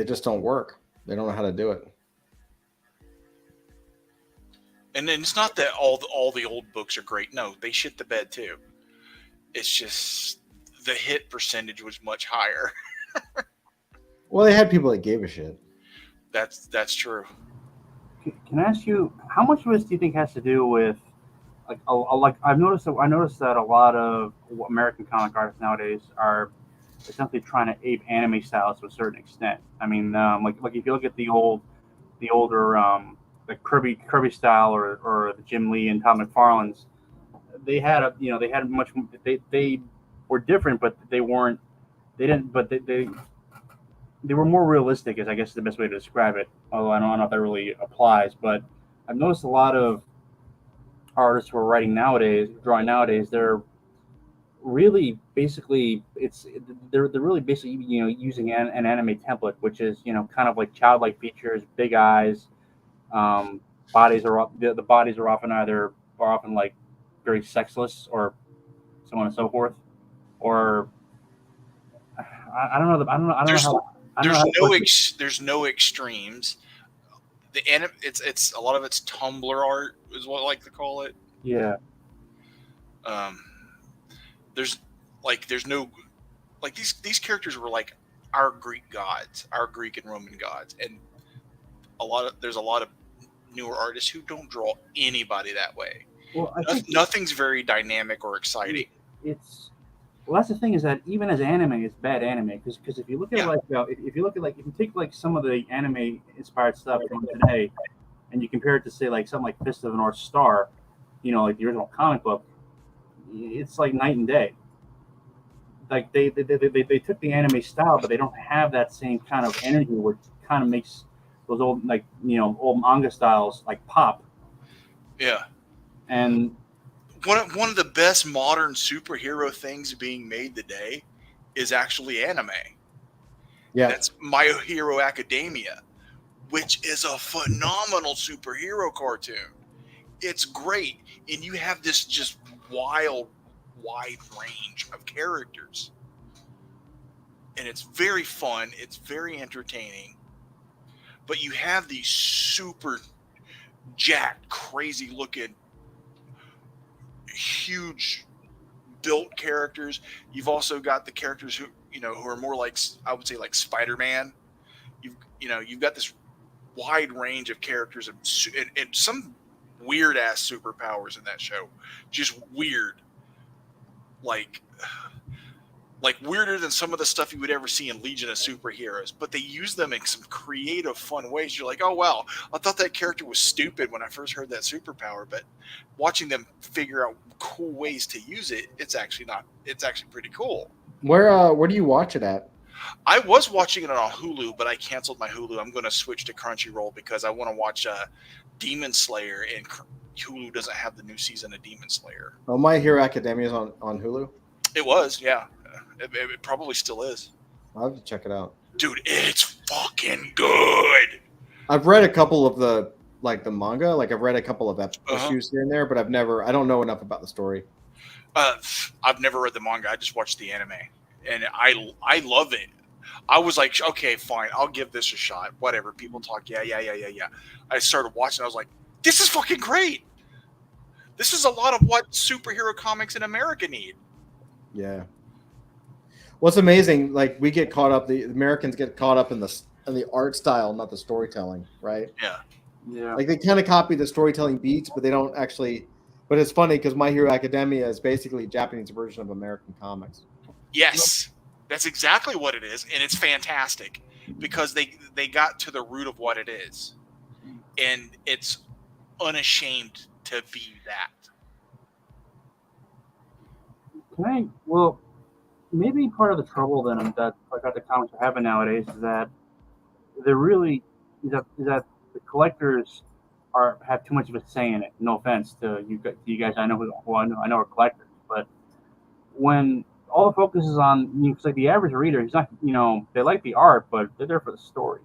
[SPEAKER 1] just don't work. They don't know how to do it.
[SPEAKER 2] And then it's not that all the old books are great. No, they shit the bed too. It's just the hit percentage was much higher.
[SPEAKER 1] Well, they had people that gave a shit.
[SPEAKER 2] That's true.
[SPEAKER 4] Can I ask you, how much of this do you think has to do with like I've noticed that a lot of American comic artists nowadays are essentially trying to ape anime styles to a certain extent. I mean, like if you look at the older like Kirby style or the Jim Lee and Todd McFarlane's, they were different, but they were more realistic, is I guess the best way to describe it. Although I don't know if that really applies, but I've noticed a lot of artists who are drawing nowadays, they're really basically they're really basically using an anime template, which is kind of like childlike features, big eyes, the bodies are often like very sexless or so on and so forth, or I don't know.
[SPEAKER 2] There's no extremes. It's a lot of it's Tumblr art is what I like to call it.
[SPEAKER 4] Yeah.
[SPEAKER 2] There's no like these characters were like our Greek gods, our Greek and Roman gods, and there's a lot of newer artists who don't draw anybody that way.
[SPEAKER 4] Well, I think
[SPEAKER 2] nothing's very dynamic or exciting.
[SPEAKER 4] Well, that's the thing, is that even as anime, it's bad anime, because if you look at if you take like some of the anime inspired stuff from today, and you compare it to say like something like Fist of the North Star, like the original comic book, it's like night and day. Like they took the anime style, but they don't have that same kind of energy, where it kind of makes those old old manga styles like pop.
[SPEAKER 2] Yeah.
[SPEAKER 4] And
[SPEAKER 2] one of the best modern superhero things being made today is actually anime.
[SPEAKER 1] Yeah.
[SPEAKER 2] That's My Hero Academia, which is a phenomenal superhero cartoon. It's great. And you have this just wide range of characters. And it's very fun. It's very entertaining. But you have these super jacked, crazy looking, huge built characters. You've also got the characters who are more like, I would say, like Spider-Man. You've got this wide range of characters and some weird ass superpowers in that show. Just weird. Like weirder than some of the stuff you would ever see in Legion of Superheroes, but they use them in some creative, fun ways. You're like, oh wow, I thought that character was stupid when I first heard that superpower, but watching them figure out cool ways to use it, it's actually pretty cool.
[SPEAKER 1] Where do you watch it at?
[SPEAKER 2] I was watching it on Hulu, but I canceled my Hulu. I'm going to switch to Crunchyroll because I want to watch Demon Slayer, and Hulu doesn't have the new season of Demon Slayer.
[SPEAKER 1] Oh, My Hero Academia is on Hulu?
[SPEAKER 2] It was, yeah. It probably still is.
[SPEAKER 1] I'll have to check it out.
[SPEAKER 2] Dude, it's fucking good.
[SPEAKER 1] I've read a couple of the manga. Like I've read a couple of issues here and there, but I don't know enough about the story.
[SPEAKER 2] I've never read the manga. I just watched the anime, and I love it. I was like, okay, fine, I'll give this a shot. Whatever, people talk, yeah. I started watching. I was like, this is fucking great. This is a lot of what superhero comics in America need.
[SPEAKER 1] Yeah. What's amazing, like we get caught up. The Americans get caught up in the art style, not the storytelling, right?
[SPEAKER 4] Yeah.
[SPEAKER 1] Like they kind of copy the storytelling beats, but they don't actually. But it's funny because My Hero Academia is basically a Japanese version of American comics.
[SPEAKER 2] Yes, that's exactly what it is, and it's fantastic because they got to the root of what it is. and it's unashamed to be that.
[SPEAKER 4] Well, maybe part of the trouble then that the comics are having nowadays is that they're really is that the collectors have too much of a say in it. No offense to you guys, I know who I know are collectors, but when all the focus is on, it's like the average reader, he's not, they like the art, but they're there for the story.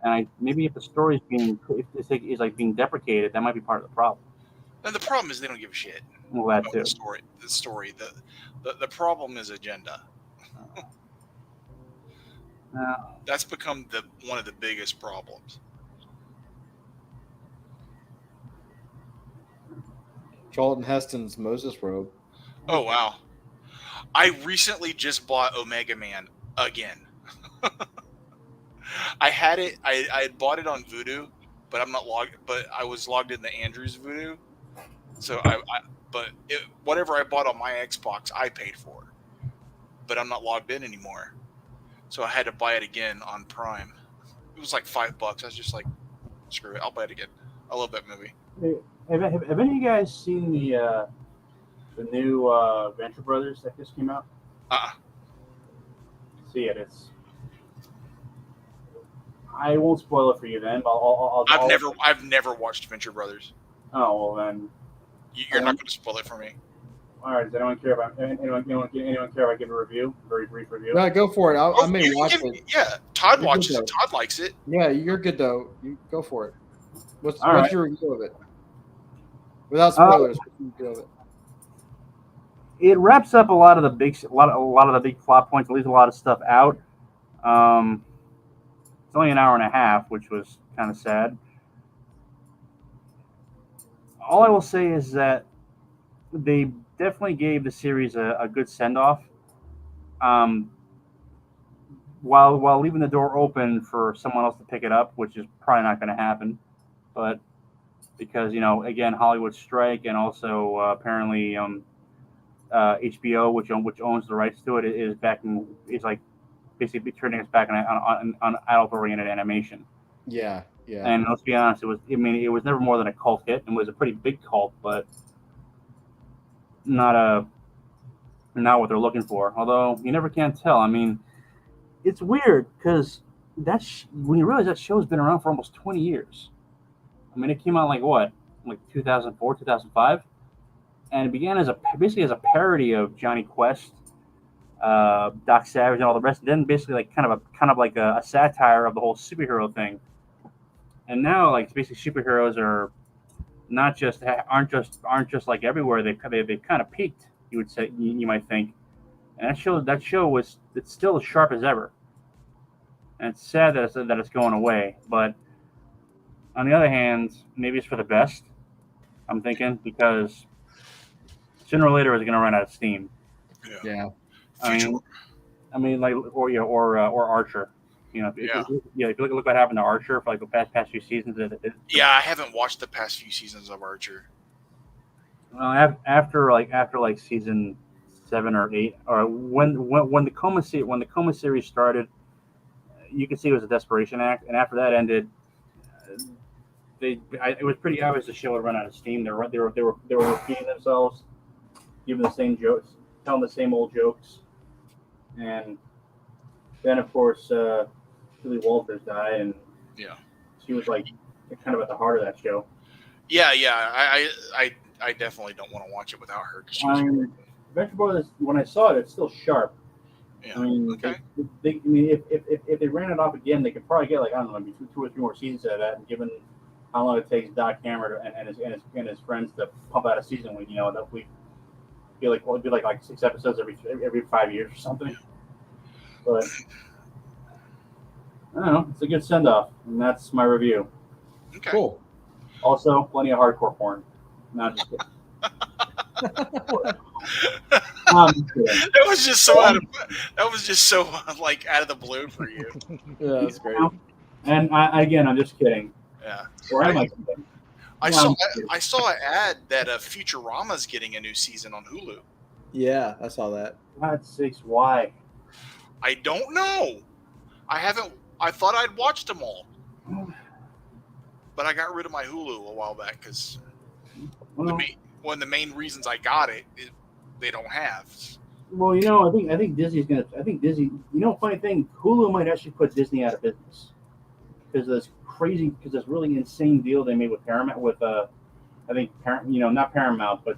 [SPEAKER 4] And maybe if the story is being deprecated, that might be part of the problem.
[SPEAKER 2] And the problem is they don't give a shit.
[SPEAKER 4] Well, that too.
[SPEAKER 2] The story. The problem is agenda. That's become one of the biggest problems.
[SPEAKER 1] Charlton Heston's Moses robe.
[SPEAKER 2] Oh wow! I recently just bought Omega Man again. I had it. I had bought it on Voodoo, but I'm not logged. But I was logged into Andrew's Voodoo, so whatever I bought on my Xbox, I paid for, but I'm not logged in anymore, so I had to buy it again on Prime. It was like $5. I was just like, screw it, I'll buy it again. I love that movie.
[SPEAKER 4] Hey, have any of you guys seen the new Venture Brothers that just came out? See it. I won't spoil it for you then. But
[SPEAKER 2] I've never watched Venture Brothers.
[SPEAKER 4] Oh well, then
[SPEAKER 2] you're not going to spoil it for me.
[SPEAKER 4] All right. Does anyone care about anyone care if I give a review? Very brief review.
[SPEAKER 1] No, go for it. I may watch it.
[SPEAKER 2] Yeah, Todd watches it. Todd likes it.
[SPEAKER 1] Yeah, you're good though. You go for it. What's
[SPEAKER 4] right.
[SPEAKER 1] your review of it? Without spoilers, what's your review of it?
[SPEAKER 4] It wraps up a lot of the big plot points. It leaves a lot of stuff out. It's only an hour and a half, which was kind of sad. All I will say is that they definitely gave the series a good send-off, while leaving the door open for someone else to pick it up, which is probably not going to happen. But because, again, Hollywood strike, and also apparently HBO, which owns the rights to it, is basically turning us back on adult-oriented animation.
[SPEAKER 1] Yeah.
[SPEAKER 4] And let's be honest, it was never more than a cult hit, and was a pretty big cult, but not what they're looking for. Although you never can tell. I mean, it's weird because when you realize that show's been around for almost 20 years. I mean, it came out like 2004, 2005, and it began basically as a parody of Johnny Quest, Doc Savage, and all the rest. And then basically kind of like a satire of the whole superhero thing. And now, basically, superheroes aren't just like everywhere. They've kind of peaked. You would say, you might think, and that show it's still as sharp as ever. And it's sad that it's going away. But on the other hand, maybe it's for the best. I'm thinking, because sooner or later it's going to run out of steam.
[SPEAKER 1] Yeah.
[SPEAKER 4] I mean, or Archer. If you look what happened to Archer for the past few seasons.
[SPEAKER 2] I haven't watched the past few seasons of Archer.
[SPEAKER 4] Well, after season 7 or 8, or when the Coma series started, you could see it was a desperation act, and after that ended, it was pretty obvious the show would run out of steam. They were repeating themselves, giving the same jokes, telling the same old jokes, and then of course Julie Walters died, and she was kind of at the heart of that show.
[SPEAKER 2] I definitely don't want to watch it without her.
[SPEAKER 4] Venture Brothers, when I saw it, it's still sharp.
[SPEAKER 2] Yeah.
[SPEAKER 4] I mean, if they ran it off again, they could probably get maybe 2 or 3 more seasons out of that. And given how long it takes Doc Hammer and his friends to pump out a season, it'd be like 6 episodes every 5 years or something. But I don't know. It's a good send off, and that's my review.
[SPEAKER 2] Okay.
[SPEAKER 1] Cool.
[SPEAKER 4] Also, plenty of hardcore porn. Not just kidding.
[SPEAKER 2] That was just so out of the blue for you.
[SPEAKER 1] Yeah, that's great.
[SPEAKER 4] And I'm just kidding.
[SPEAKER 2] Yeah.
[SPEAKER 4] Or am I kidding?
[SPEAKER 2] I saw an ad that Futurama's getting a new season on Hulu.
[SPEAKER 1] Yeah, I saw that.
[SPEAKER 4] God's sakes, why?
[SPEAKER 2] I don't know. I thought I'd watched them all. but I got rid of my Hulu a while back because
[SPEAKER 4] Well,
[SPEAKER 2] one of the main reasons I got it is they don't have.
[SPEAKER 4] well, I think Disney's gonna. I think Disney. Funny thing, Hulu might actually put Disney out of business because of this really insane deal they made with Paramount. With I think not Paramount, but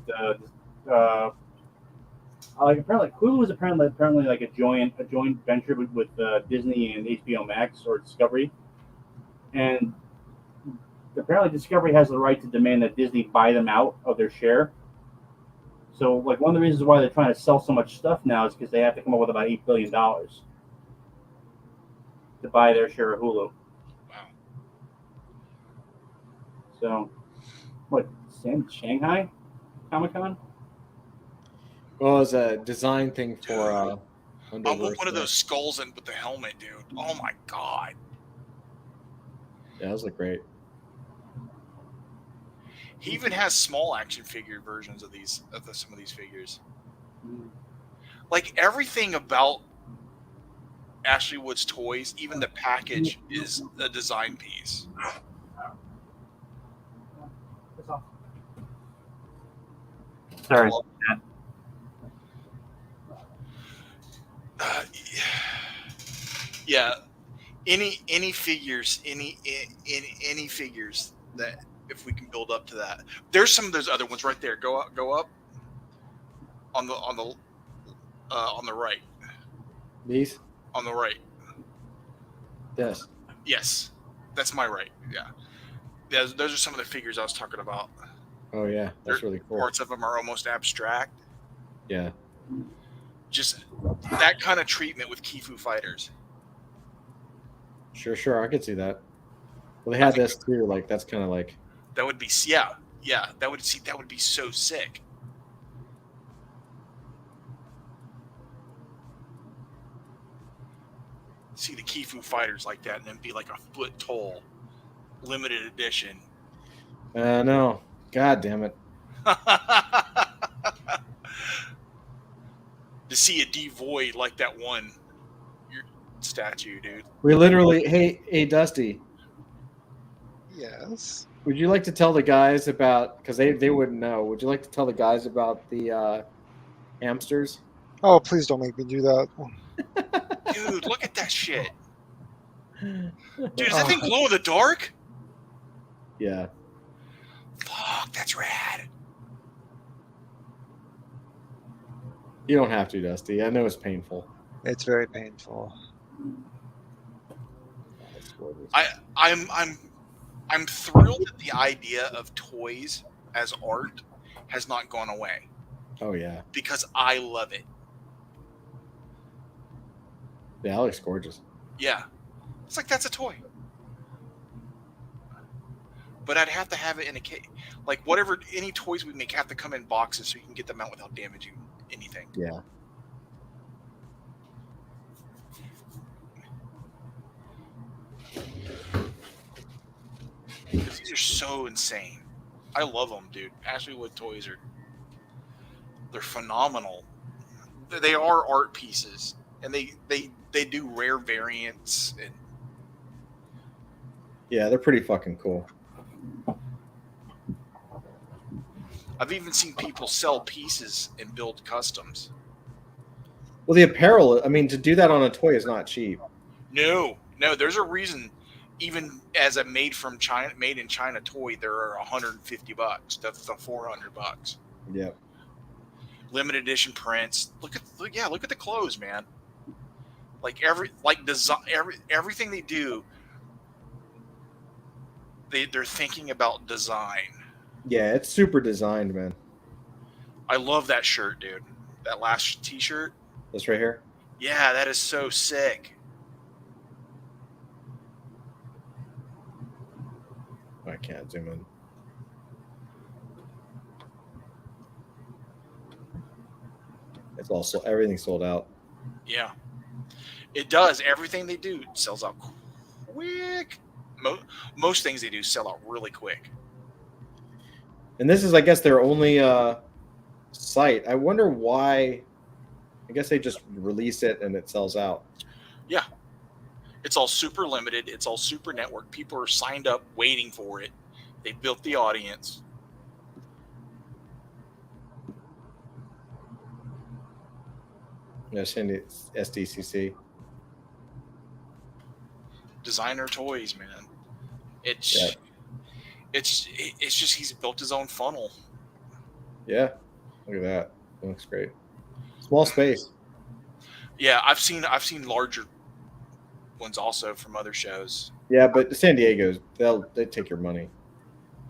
[SPEAKER 4] like apparently Hulu was apparently like a joint venture with Disney and HBO Max or Discovery, and apparently Discovery has the right to demand that Disney buy them out of their share. So, like, one of the reasons why they're trying to sell so much stuff now is because they have to come up with about $8 billion to buy their share of Hulu.
[SPEAKER 2] Wow.
[SPEAKER 4] So, what, Shanghai Comic-Con?
[SPEAKER 1] Well, it was a design thing for
[SPEAKER 2] I want
[SPEAKER 1] Underverse.
[SPEAKER 2] one of those skulls with the helmet, dude. Oh my god.
[SPEAKER 1] Yeah, those look great.
[SPEAKER 2] He even has small action figure versions of some of these figures. Like everything about Ashley Wood's toys, even the package is a design piece.
[SPEAKER 4] Sorry.
[SPEAKER 2] Yeah. Any figures, any figures that if we can build up to that. There's some of those other ones right there. Go up on the right.
[SPEAKER 1] These?
[SPEAKER 2] On the right.
[SPEAKER 1] Yes.
[SPEAKER 2] Yes. That's my right. Yeah. Those are some of the figures I was talking about.
[SPEAKER 1] Oh yeah, that's really cool.
[SPEAKER 2] Parts of them are almost abstract.
[SPEAKER 1] Yeah.
[SPEAKER 2] Just that kind of treatment with Kifu fighters.
[SPEAKER 1] Sure, I could see that. Well, they had this too. Like that's kind of like.
[SPEAKER 2] That would be yeah. That would be so sick. See the Kifu fighters like that, and then be like a foot tall, limited edition.
[SPEAKER 1] No, god damn it.
[SPEAKER 2] To see a devoid like that one statue, dude.
[SPEAKER 1] We literally, hey, Dusty.
[SPEAKER 3] Yes.
[SPEAKER 1] Would you like to tell the guys about? Because they wouldn't know. Would you like to tell the guys about the hamsters?
[SPEAKER 3] Oh, please don't make me do that.
[SPEAKER 2] Dude, look at that shit. Dude, is that thing glow in the dark?
[SPEAKER 1] Yeah.
[SPEAKER 2] Fuck, that's rad.
[SPEAKER 1] You don't have to, Dusty. I know it's painful.
[SPEAKER 3] It's very painful.
[SPEAKER 2] I'm thrilled that the idea of toys as art has not gone away.
[SPEAKER 1] Oh yeah.
[SPEAKER 2] Because I love it.
[SPEAKER 1] Yeah, it looks gorgeous.
[SPEAKER 2] Yeah. It's like that's a toy. But I'd have to have it in a case. Like whatever, any toys we make have to come in boxes so you can get them out without damaging anything.
[SPEAKER 1] Yeah.
[SPEAKER 2] Because these are so insane. I love them, dude. Ashley Wood toys they're phenomenal. They are art pieces, and they do rare variants and
[SPEAKER 1] yeah, they're pretty fucking cool.
[SPEAKER 2] I've even seen people sell pieces and build customs.
[SPEAKER 1] Well, the apparel, I mean, to do that on a toy is not cheap.
[SPEAKER 2] No, there's a reason. Even as a made in China toy, there are $150. That's the $400.
[SPEAKER 1] Yep.
[SPEAKER 2] Limited edition prints. Look at the clothes, man. Like everything they do, they're thinking about design.
[SPEAKER 1] Yeah, it's super designed, man.
[SPEAKER 2] I love that shirt, dude. That last T-shirt.
[SPEAKER 1] This right here?
[SPEAKER 2] Yeah, that is so sick.
[SPEAKER 1] I can't zoom in. It's also everything's sold out.
[SPEAKER 2] Yeah, it does. Everything they do sells out quick. Most things they do sell out really quick.
[SPEAKER 1] And this is, I guess, their only site. I wonder why. I guess they just release it and it sells out.
[SPEAKER 2] Yeah, It's all super limited. It's all super network. People are signed up waiting for it. They built the audience.
[SPEAKER 1] Yeah, Sandy SDCC.
[SPEAKER 2] Designer toys, man. It's
[SPEAKER 1] Yeah.
[SPEAKER 2] it's just he's built his own funnel.
[SPEAKER 1] Yeah. Look at that. It looks great. Small space.
[SPEAKER 2] Yeah, I've seen larger ones also from other shows.
[SPEAKER 1] Yeah, but San Diego's they take your money.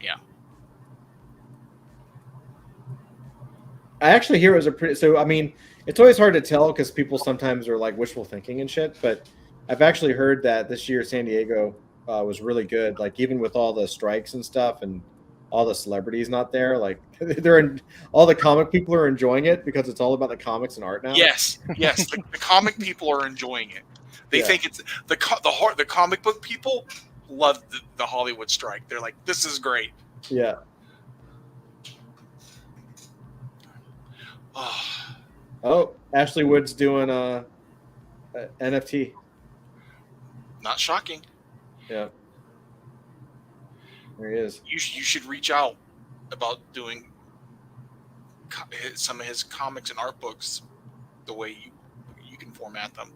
[SPEAKER 2] Yeah.
[SPEAKER 1] I actually hear it was a pretty. So I mean, it's always hard to tell because people sometimes are like wishful thinking and shit. But I've actually heard that this year San Diego was really good. Like even with all the strikes and stuff and all the celebrities not there, like all the comic people are enjoying it because it's all about the comics and art now.
[SPEAKER 2] Yes. The comic people are enjoying it. They think it's the comic book people love the Hollywood strike. They're like, this is great.
[SPEAKER 1] Yeah. Oh, Ashley Wood's doing a NFT.
[SPEAKER 2] Not shocking.
[SPEAKER 1] Yeah. There he is.
[SPEAKER 2] You should reach out about doing some of his comics and art books the way you can format them.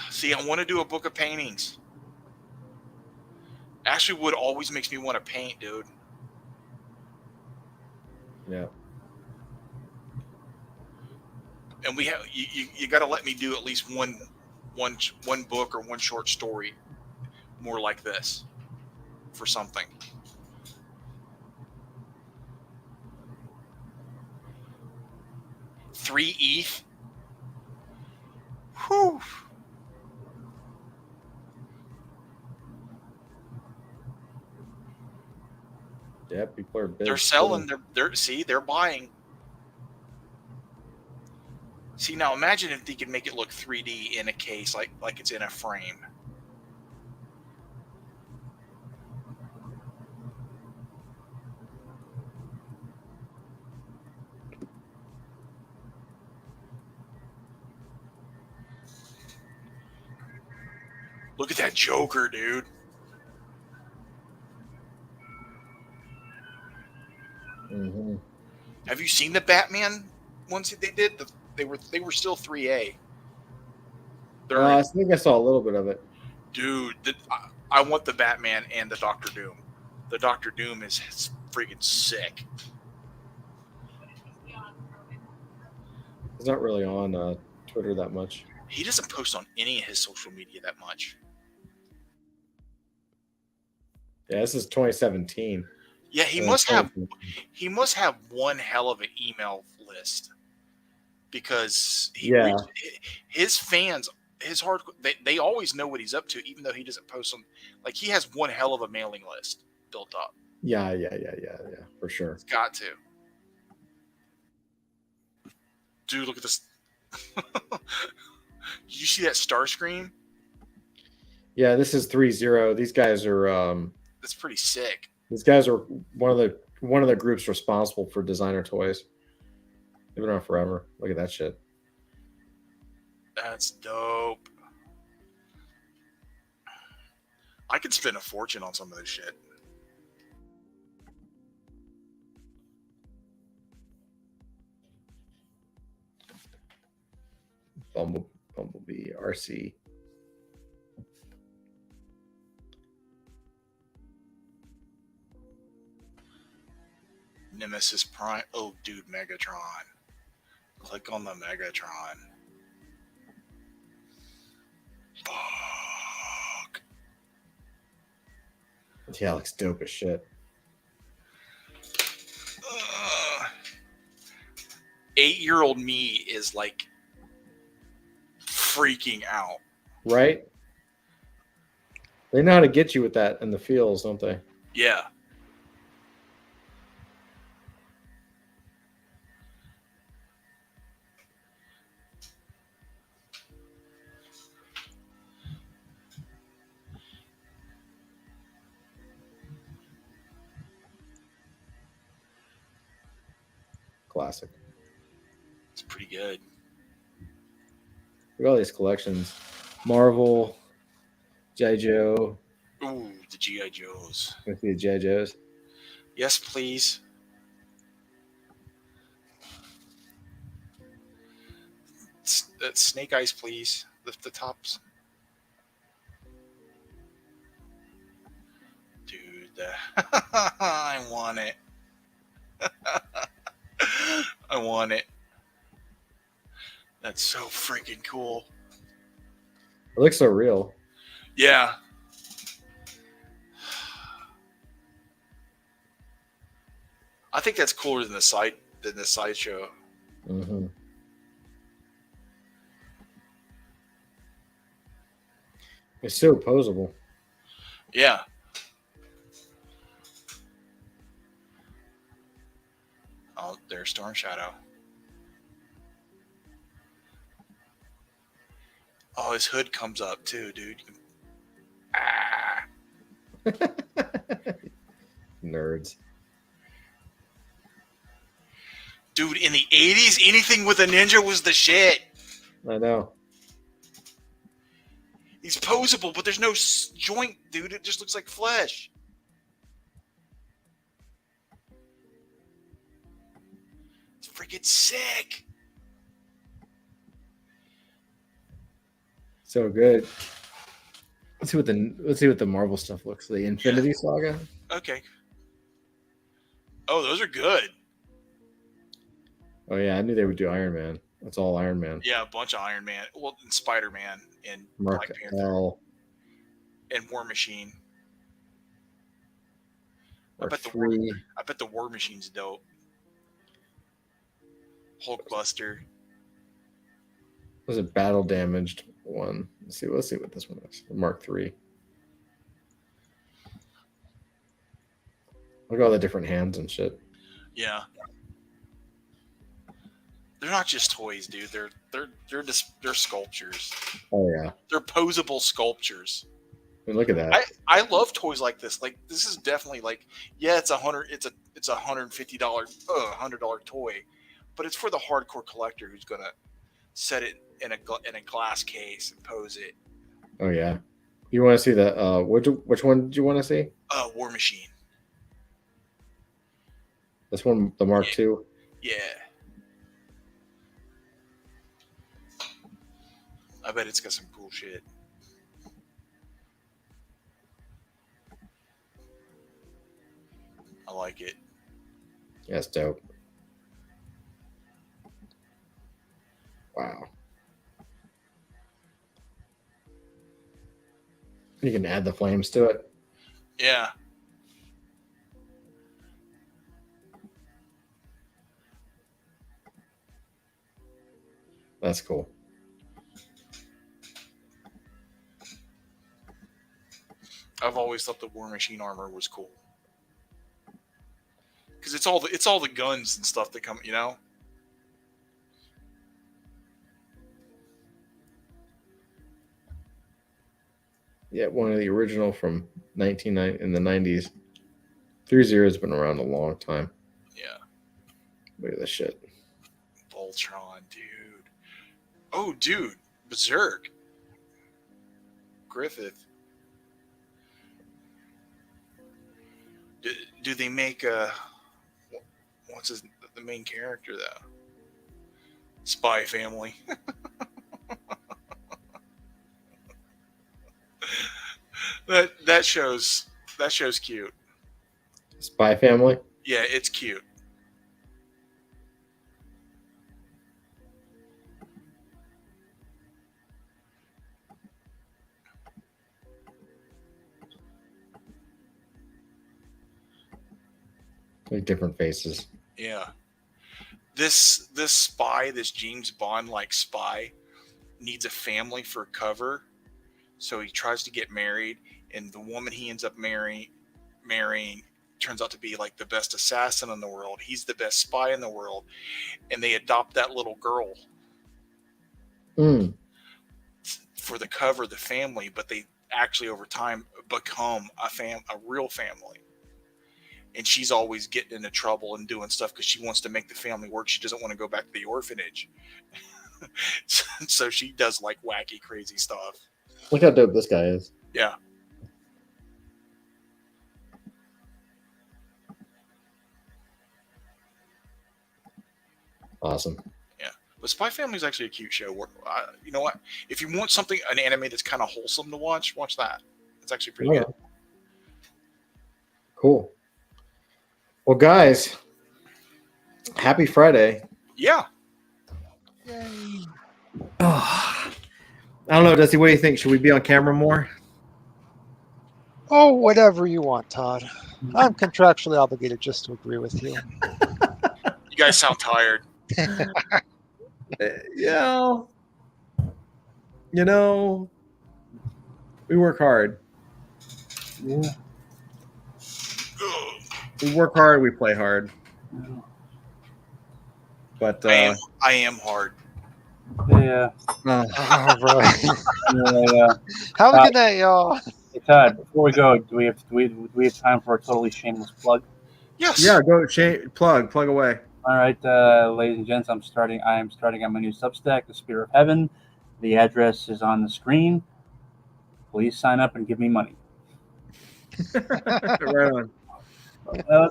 [SPEAKER 2] See, I want to do a book of paintings. Ashley Wood always makes me want to paint, dude.
[SPEAKER 1] Yeah.
[SPEAKER 2] And we have you got to let me do at least one book or one short story more like this for something. $3 ETH. Whew.
[SPEAKER 1] Yeah, people are big.
[SPEAKER 2] They're selling. They're buying. See, now imagine if they could make it look 3D in a case, like it's in a frame. Look at that Joker, dude.
[SPEAKER 1] Mm-hmm.
[SPEAKER 2] Have you seen the Batman ones that they did? They were still 3A.
[SPEAKER 1] I think I saw a little bit of it.
[SPEAKER 2] Dude, I want the Batman and the Doctor Doom. The Doctor Doom is freaking sick.
[SPEAKER 1] He's not really on Twitter that much.
[SPEAKER 2] He doesn't post on any of his social media that much.
[SPEAKER 1] Yeah, this is 2017.
[SPEAKER 2] Yeah, he must have one hell of an email list because his fans, his hardcore, they always know what he's up to, even though he doesn't post them. Like he has one hell of a mailing list built up.
[SPEAKER 1] Yeah, for sure.
[SPEAKER 2] It's got to. Dude, look at this. Did you see that Starscream?
[SPEAKER 1] Yeah, this is 3-0. These guys are
[SPEAKER 2] That's pretty sick.
[SPEAKER 1] These guys are one of the groups responsible for designer toys. They've been around forever. Look at that shit.
[SPEAKER 2] That's dope. I could spend a fortune on some of this shit.
[SPEAKER 1] Bumblebee RC.
[SPEAKER 2] Nemesis Prime. Oh, dude, Megatron. Click on the Megatron. Fuck.
[SPEAKER 1] Yeah, looks dope as shit.
[SPEAKER 2] 8-year-old me is like freaking out.
[SPEAKER 1] Right? They know how to get you with that in the feels, don't they?
[SPEAKER 2] Yeah.
[SPEAKER 1] Classic.
[SPEAKER 2] It's pretty good.
[SPEAKER 1] Look at all these collections. Marvel, G.I. Joe.
[SPEAKER 2] Ooh, the GI Joes.
[SPEAKER 1] Let's see the G.I. Joes.
[SPEAKER 2] Yes, please. Snake Eyes, please. The tops. Dude, I want it. I want it. That's so freaking cool.
[SPEAKER 1] It looks so real.
[SPEAKER 2] Yeah. I think that's cooler than the sideshow.
[SPEAKER 1] Mm-hmm. It's so posable.
[SPEAKER 2] Yeah. Oh, there's Storm Shadow. Oh, his hood comes up too, dude. Ah.
[SPEAKER 1] Nerds.
[SPEAKER 2] Dude, in the 80s, anything with a ninja was the shit.
[SPEAKER 1] I know.
[SPEAKER 2] He's posable, but there's no joint, dude. It just looks like flesh. It's freaking sick.
[SPEAKER 1] So good. Let's see what the Marvel stuff looks. The Infinity Saga.
[SPEAKER 2] Okay. Oh, those are good.
[SPEAKER 1] Oh yeah, I knew they would do Iron Man. That's all Iron Man.
[SPEAKER 2] Yeah, a bunch of Iron Man. Well, and Spider-Man and
[SPEAKER 1] Mark
[SPEAKER 2] Black Panther
[SPEAKER 1] L.
[SPEAKER 2] and War Machine. I
[SPEAKER 1] Or
[SPEAKER 2] bet the War Machine's dope. Hulkbuster.
[SPEAKER 1] Was a battle damaged one. Let's see what this one is. Mark III. Look at all the different hands and shit.
[SPEAKER 2] Yeah. They're not just toys, dude. They're sculptures.
[SPEAKER 1] Oh yeah.
[SPEAKER 2] They're posable sculptures.
[SPEAKER 1] I mean, look at that.
[SPEAKER 2] I love toys like this. Like this is definitely like, yeah, it's $150 $100 toy, but it's for the hardcore collector who's gonna set it in a glass case and pose it.
[SPEAKER 1] Oh yeah. You want to see the which one do you want to see?
[SPEAKER 2] War Machine.
[SPEAKER 1] This one, the Mark II.
[SPEAKER 2] Yeah. I bet it's got some cool shit. I like it.
[SPEAKER 1] Yeah, it's dope. Wow. You can add the flames to it.
[SPEAKER 2] Yeah.
[SPEAKER 1] That's cool.
[SPEAKER 2] I've always thought the War Machine armor was cool. Because it's all the guns and stuff that come, you know?
[SPEAKER 1] Yeah, one of the original from 1990 in the 90s. 3-0 has been around a long time.
[SPEAKER 2] Yeah.
[SPEAKER 1] Look at this shit.
[SPEAKER 2] Voltron, dude. Oh, dude. Berserk. Griffith. Do they make what's the main character though? Spy Family. that show's cute.
[SPEAKER 1] Spy Family?
[SPEAKER 2] Yeah, it's cute.
[SPEAKER 1] Like different faces.
[SPEAKER 2] Yeah. This spy, this James Bond like spy, needs a family for cover. So he tries to get married, and the woman he ends up marrying turns out to be like the best assassin in the world. He's the best spy in the world. And they adopt that little girl for the cover of the family, but they actually over time become a real family. And she's always getting into trouble and doing stuff because she wants to make the family work. She doesn't want to go back to the orphanage. So she does like wacky, crazy stuff.
[SPEAKER 1] Look how dope this guy is.
[SPEAKER 2] Yeah.
[SPEAKER 1] Awesome.
[SPEAKER 2] But Spy Family is actually a cute show. You know what? If you want an anime that's kind of wholesome to watch that. It's actually pretty good.
[SPEAKER 1] Cool. Well, guys, happy Friday.
[SPEAKER 2] Yeah.
[SPEAKER 3] Yay.
[SPEAKER 1] Oh, I don't know, Dusty. What do you think? Should we be on camera more?
[SPEAKER 3] Oh, whatever you want, Todd. I'm contractually obligated just to agree with you.
[SPEAKER 2] You guys sound tired.
[SPEAKER 1] You know, we work hard.
[SPEAKER 4] Yeah.
[SPEAKER 1] We work hard. We play hard. But
[SPEAKER 2] I am hard.
[SPEAKER 4] Yeah.
[SPEAKER 3] All right.
[SPEAKER 4] Yeah.
[SPEAKER 3] Have a good night, y'all.
[SPEAKER 4] Hey Todd, before we go, do we have time for a totally shameless plug?
[SPEAKER 2] Yes.
[SPEAKER 1] yeah, go plug away.
[SPEAKER 4] All right, ladies and gents, I am starting on my new Substack, The Spear of Heaven. The address is on the screen. Please sign up and give me money.
[SPEAKER 1] Right on.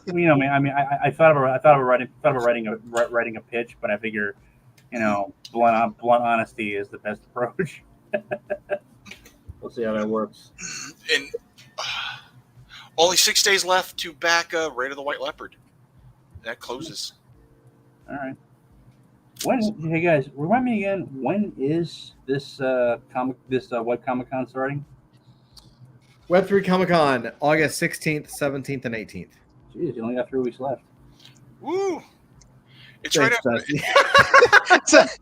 [SPEAKER 4] You know, I thought about writing a pitch, but I figure, you know, blunt honesty is the best approach. We'll see how that works.
[SPEAKER 2] And only 6 days left to back Raid of the White Leopard. That closes.
[SPEAKER 4] All right. Hey guys, remind me again. When is this Web Comic Con starting?
[SPEAKER 1] Web3 Comic Con, August 16th, 17th, and 18th.
[SPEAKER 4] Jeez, you only got 3 weeks left.
[SPEAKER 2] Woo! It's
[SPEAKER 1] Thanks,
[SPEAKER 2] right
[SPEAKER 1] Dusty.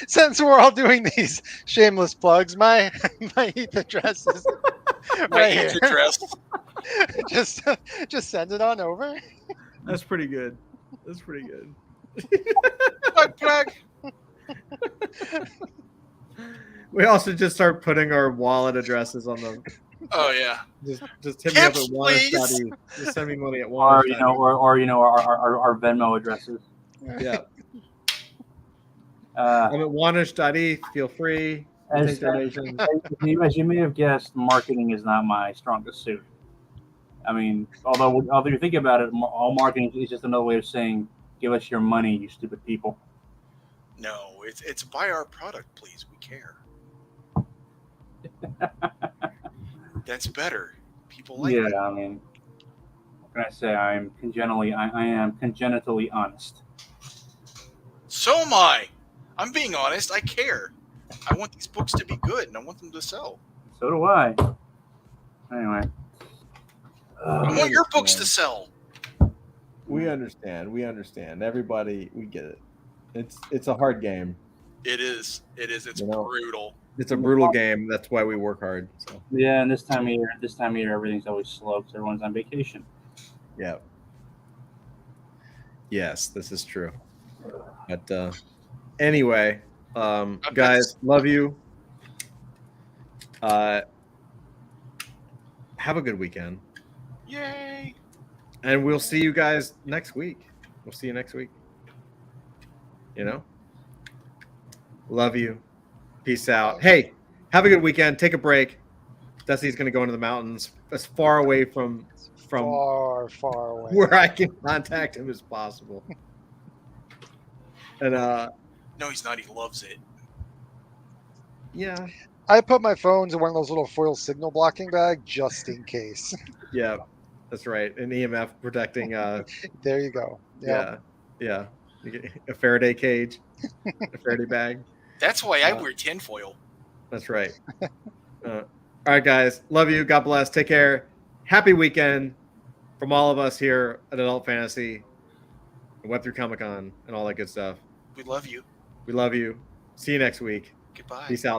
[SPEAKER 3] Since we're all doing these shameless plugs, my ETH address is right here.
[SPEAKER 2] address.
[SPEAKER 3] Just send it on over.
[SPEAKER 1] That's pretty good.
[SPEAKER 2] What plug?
[SPEAKER 1] We also just start putting our wallet addresses on the.
[SPEAKER 2] Oh yeah.
[SPEAKER 1] Just hit me up
[SPEAKER 2] Tips,
[SPEAKER 1] at Wallace.e.
[SPEAKER 2] please.
[SPEAKER 1] Just send me money at
[SPEAKER 4] Or
[SPEAKER 1] Wallace.
[SPEAKER 4] our Venmo addresses.
[SPEAKER 1] Yeah.
[SPEAKER 4] Uh,
[SPEAKER 1] I'm at Wanish.e. Feel free. We'll take donations.
[SPEAKER 4] as you may have guessed, marketing is not my strongest suit. I mean, although you think about it, all marketing is just another way of saying, "Give us your money, you stupid people."
[SPEAKER 2] No, it's buy our product, please. We care. That's better. People like it.
[SPEAKER 4] I mean, what can I say? I am congenitally honest.
[SPEAKER 2] So am I. I'm being honest. I care. I want these books to be good, and I want them to sell.
[SPEAKER 4] So do I. Anyway.
[SPEAKER 2] I want your books to sell.
[SPEAKER 1] We understand. Everybody, we get it. It's a hard game.
[SPEAKER 2] It is. It's brutal.
[SPEAKER 1] It's a brutal game. That's why we work hard. So.
[SPEAKER 4] Yeah, and this time of year, everything's always slow because everyone's on vacation.
[SPEAKER 1] Yeah. Yes, this is true. But anyway, guys, love you. Have a good weekend.
[SPEAKER 2] Yay!
[SPEAKER 1] And we'll see you guys next week. We'll see you next week. You know? Love you. Peace out. Hey, have a good weekend. Take a break. Dusty's going to go into the mountains as far away from
[SPEAKER 3] far away
[SPEAKER 1] where I can contact him as possible. And
[SPEAKER 2] no, he's not. He loves it.
[SPEAKER 1] Yeah.
[SPEAKER 3] I put my phones in one of those little foil signal blocking bags just in case.
[SPEAKER 1] Yeah, that's right. An EMF protecting.
[SPEAKER 3] There you go. Yep.
[SPEAKER 1] Yeah. You get a Faraday cage, a Faraday bag.
[SPEAKER 2] That's why I wear tinfoil.
[SPEAKER 1] That's right. All right, guys. Love you. God bless. Take care. Happy weekend from all of us here at Adult Fantasy, Web3 Comic Con, and all that good stuff.
[SPEAKER 2] We love you.
[SPEAKER 1] We love you. See you next week.
[SPEAKER 2] Goodbye.
[SPEAKER 1] Peace out.